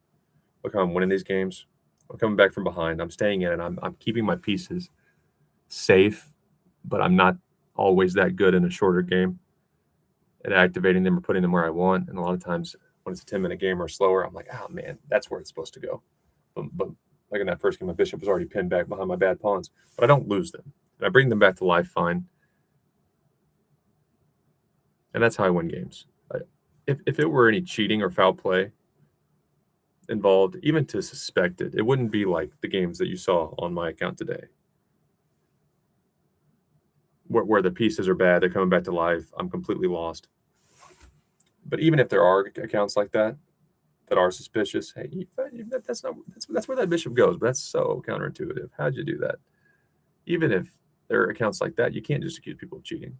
Look how I'm winning these games. I'm coming back from behind. I'm staying in it. I'm keeping my pieces safe, but I'm not always that good in a shorter game at activating them or putting them where I want. And a lot of times when it's a 10-minute game or slower, I'm like, oh, man, that's where it's supposed to go. But like in that first game, my bishop was already pinned back behind my bad pawns. But I don't lose them. And I bring them back to life fine. And that's how I win games. If it were any cheating or foul play involved, even to suspect it, it wouldn't be like the games that you saw on my account today, where the pieces are bad, they're coming back to life, I'm completely lost. But even if there are accounts like that are suspicious, hey, that's where that bishop goes. But that's so counterintuitive. How'd you do that? Even if there are accounts like that, you can't just accuse people of cheating.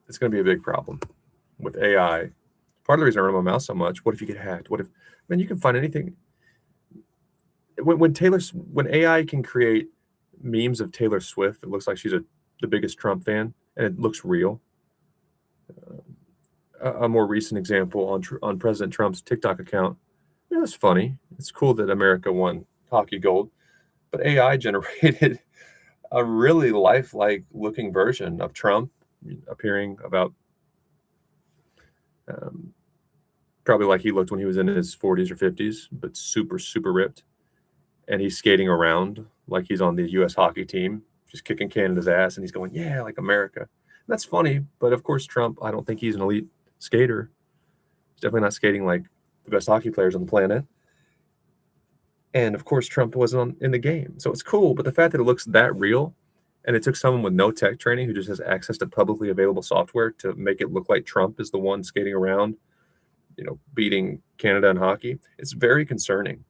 It's going to be a big problem with AI. Part of the reason I run my mouth so much, what if you get hacked? What if, man, you can find anything. When AI can create memes of Taylor Swift, it looks like she's the biggest Trump fan, and it looks real. A more recent example on President Trump's TikTok account, it's funny. It's cool that America won hockey gold, but AI generated a really lifelike looking version of Trump appearing about probably like he looked when he was in his 40s or 50s, but super, super ripped. And he's skating around like he's on the U.S. hockey team, just kicking Canada's ass. And he's going, yeah, like America. And that's funny. But of course, Trump, I don't think he's an elite skater. He's definitely not skating like the best hockey players on the planet. And of course, Trump wasn't in the game. So it's cool. But the fact that it looks that real, and it took someone with no tech training who just has access to publicly available software to make it look like Trump is the one skating around, beating Canada in hockey, it's very concerning.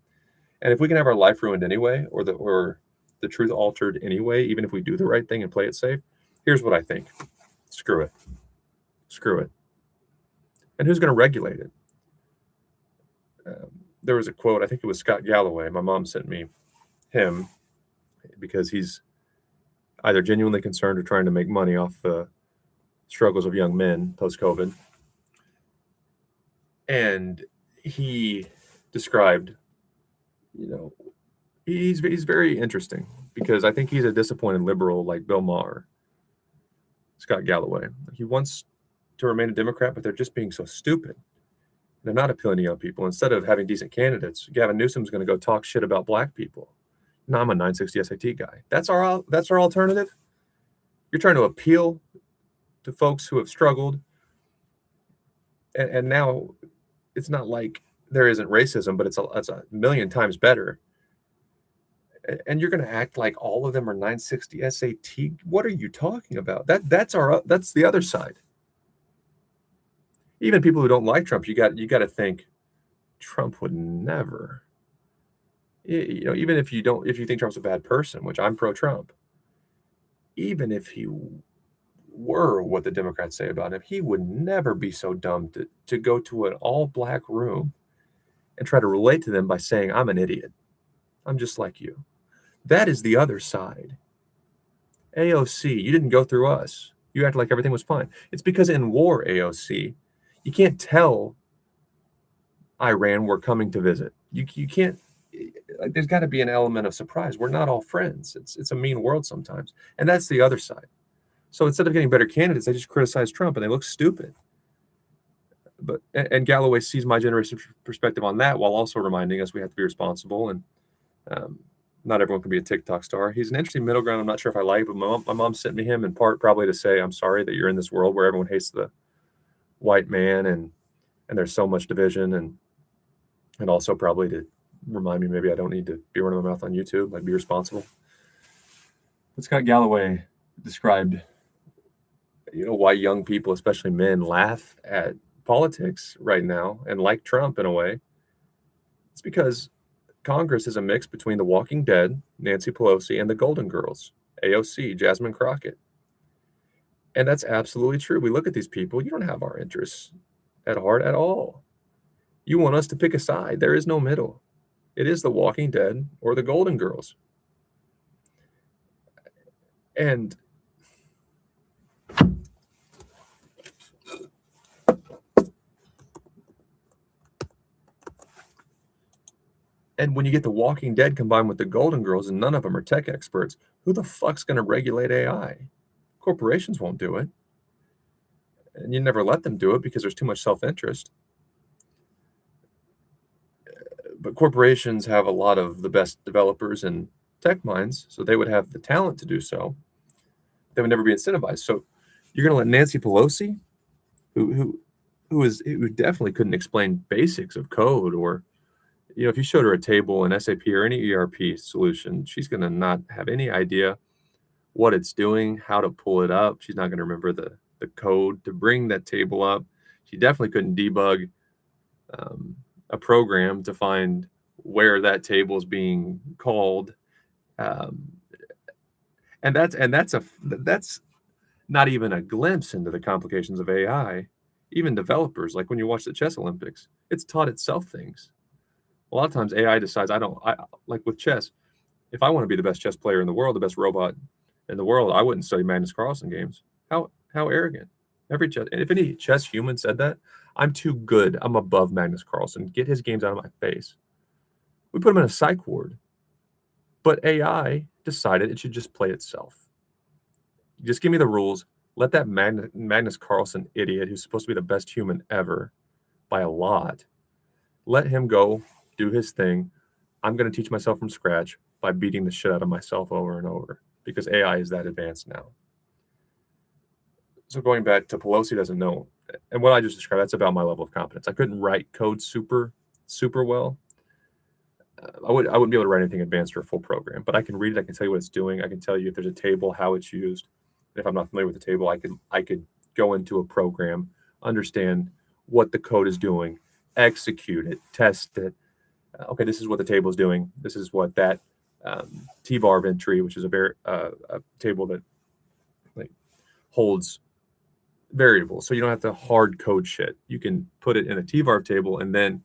And if we can have our life ruined anyway, or the truth altered anyway, even if we do the right thing and play it safe, here's what I think. Screw it. And who's going to regulate it? There was a quote, I think it was Scott Galloway. My mom sent me him because he's either genuinely concerned or trying to make money off the struggles of young men post-COVID. And he described, he's very interesting because I think he's a disappointed liberal like Bill Maher, Scott Galloway. He wants to remain a Democrat, but they're just being so stupid. They're not appealing to young people. Instead of having decent candidates, Gavin Newsom's going to go talk shit about black people. No, I'm a 960 SAT guy. That's our alternative. You're trying to appeal to folks who have struggled. And now it's not like there isn't racism, but it's a million times better. And you're going to act like all of them are 960 SAT. What are you talking about? That's the other side. Even people who don't like Trump, you got to think Trump would never. Even if you think Trump's a bad person, which I'm pro-Trump, even if he were what the Democrats say about him, he would never be so dumb to go to an all-black room and try to relate to them by saying, I'm an idiot. I'm just like you. That is the other side. AOC, you didn't go through us. You acted like everything was fine. It's because in war, AOC, you can't tell Iran we're coming to visit. You can't. There's got to be an element of surprise. We're not all friends. It's a mean world sometimes, and that's the other side. So instead of getting better candidates, they just criticize Trump and they look stupid. And Galloway sees my generation's perspective on that while also reminding us we have to be responsible and not everyone can be a TikTok star. He's an interesting middle ground. I'm not sure if I like, but my mom sent me him in part probably to say, I'm sorry that you're in this world where everyone hates the white man and there's so much division and also probably to remind me maybe I don't need to be running my mouth on YouTube, like be responsible. But Scott Galloway described why young people, especially men, laugh at politics right now and like Trump in a way. It's because Congress is a mix between The Walking Dead, Nancy Pelosi, and the Golden Girls, AOC, Jasmine Crockett. And that's absolutely true. We look at these people, you don't have our interests at heart at all. You want us to pick a side. There is no middle. It is The Walking Dead or the Golden Girls. And when you get The Walking Dead combined with the Golden Girls and none of them are tech experts, who the fuck's going to regulate AI? Corporations won't do it. And you never let them do it because there's too much self-interest. But corporations have a lot of the best developers and tech minds, so they would have the talent to do so. They would never be incentivized. So you're going to let Nancy Pelosi, who definitely couldn't explain basics of code, or if you showed her a table in SAP or any ERP solution, she's going to not have any idea what it's doing, how to pull it up. She's not going to remember the code to bring that table up. She definitely couldn't debug a program to find where that table is being called. And that's not even a glimpse into the complications of AI. Even developers, like when you watch the chess Olympics, it's taught itself things. A lot of times AI decides, I like with chess, if I want to be the best chess player in the world, the best robot in the world, I wouldn't study Magnus Carlsen games. How arrogant. And if any chess human said that, I'm too good. I'm above Magnus Carlsen. Get his games out of my face. We put him in a psych ward. But AI decided it should just play itself. Just give me the rules. Let that Magnus Carlsen idiot, who's supposed to be the best human ever by a lot, let him go do his thing. I'm going to teach myself from scratch by beating the shit out of myself over and over because AI is that advanced now. So going back to Pelosi doesn't know, and what I just described, that's about my level of competence. I couldn't write code super well. I wouldn't be able to write anything advanced or a full program, but I can read it. I can tell you what it's doing. I can tell you if there's a table, how it's used. If I'm not familiar with the table, I could go into a program, understand what the code is doing, execute it, test it. Okay, this is what the table is doing. This is what that tvarv entry, which is a table that holds variables. So you don't have to hard code shit. You can put it in a tvarv table, and then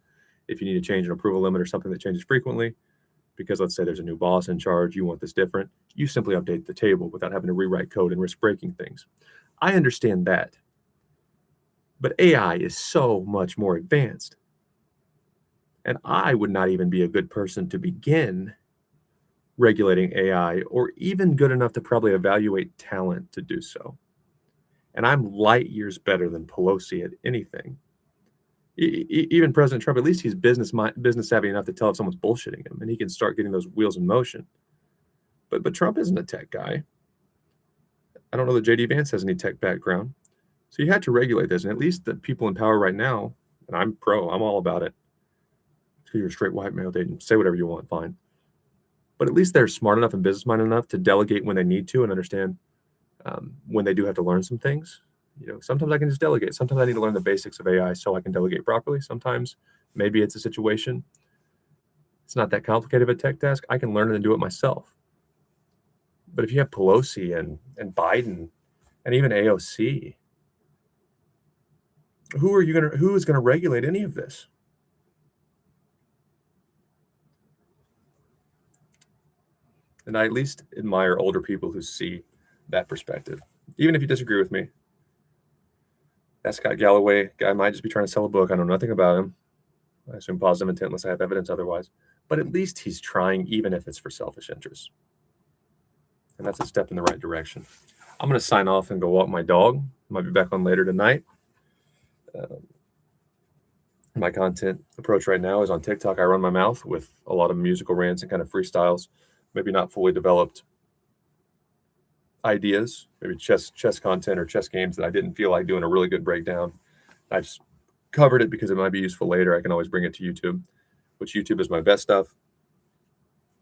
if you need to change an approval limit or something that changes frequently, because let's say there's a new boss in charge, you want this different, you simply update the table without having to rewrite code and risk breaking things. I understand that. But AI is so much more advanced. And I would not even be a good person to begin regulating AI, or even good enough to probably evaluate talent to do so. And I'm light years better than Pelosi at anything. Even President Trump, at least he's business savvy enough to tell if someone's bullshitting him, and he can start getting those wheels in motion. But Trump isn't a tech guy. I don't know that JD Vance has any tech background. So you had to regulate this, and at least the people in power right now, and I'm all about it. Because you're a straight white male, they can say whatever you want, fine. But at least they're smart enough and business-minded enough to delegate when they need to and understand when they do have to learn some things. Sometimes I can just delegate. Sometimes I need to learn the basics of AI so I can delegate properly. Sometimes maybe it's a situation. It's not that complicated of a tech task. I can learn it and do it myself. But if you have Pelosi and Biden and even AOC, who is going to regulate any of this? And I at least admire older people who see that perspective. Even if you disagree with me, that Scott Galloway guy might just be trying to sell a book. I know nothing about him. I assume positive intent unless I have evidence otherwise. But at least he's trying, even if it's for selfish interests. And that's a step in the right direction. I'm going to sign off and go walk my dog. Might be back on later tonight. My content approach right now is on TikTok. I run my mouth with a lot of musical rants and kind of freestyles, maybe not fully developed ideas, maybe chess content or chess games that I didn't feel like doing a really good breakdown. I just covered it because it might be useful later. I can always bring it to YouTube, which YouTube is my best stuff.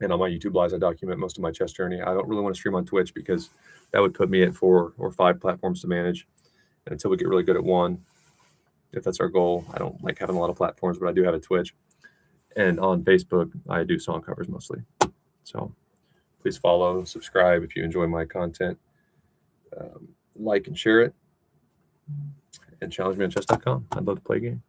And on my YouTube lives, I document most of my chess journey. I don't really want to stream on Twitch because that would put me at 4 or 5 platforms to manage. And until we get really good at one, if that's our goal, I don't like having a lot of platforms, but I do have a Twitch. And on Facebook, I do song covers mostly. So please follow, subscribe if you enjoy my content. Like and share it. And challengemanchess.com. I'd love to play a game.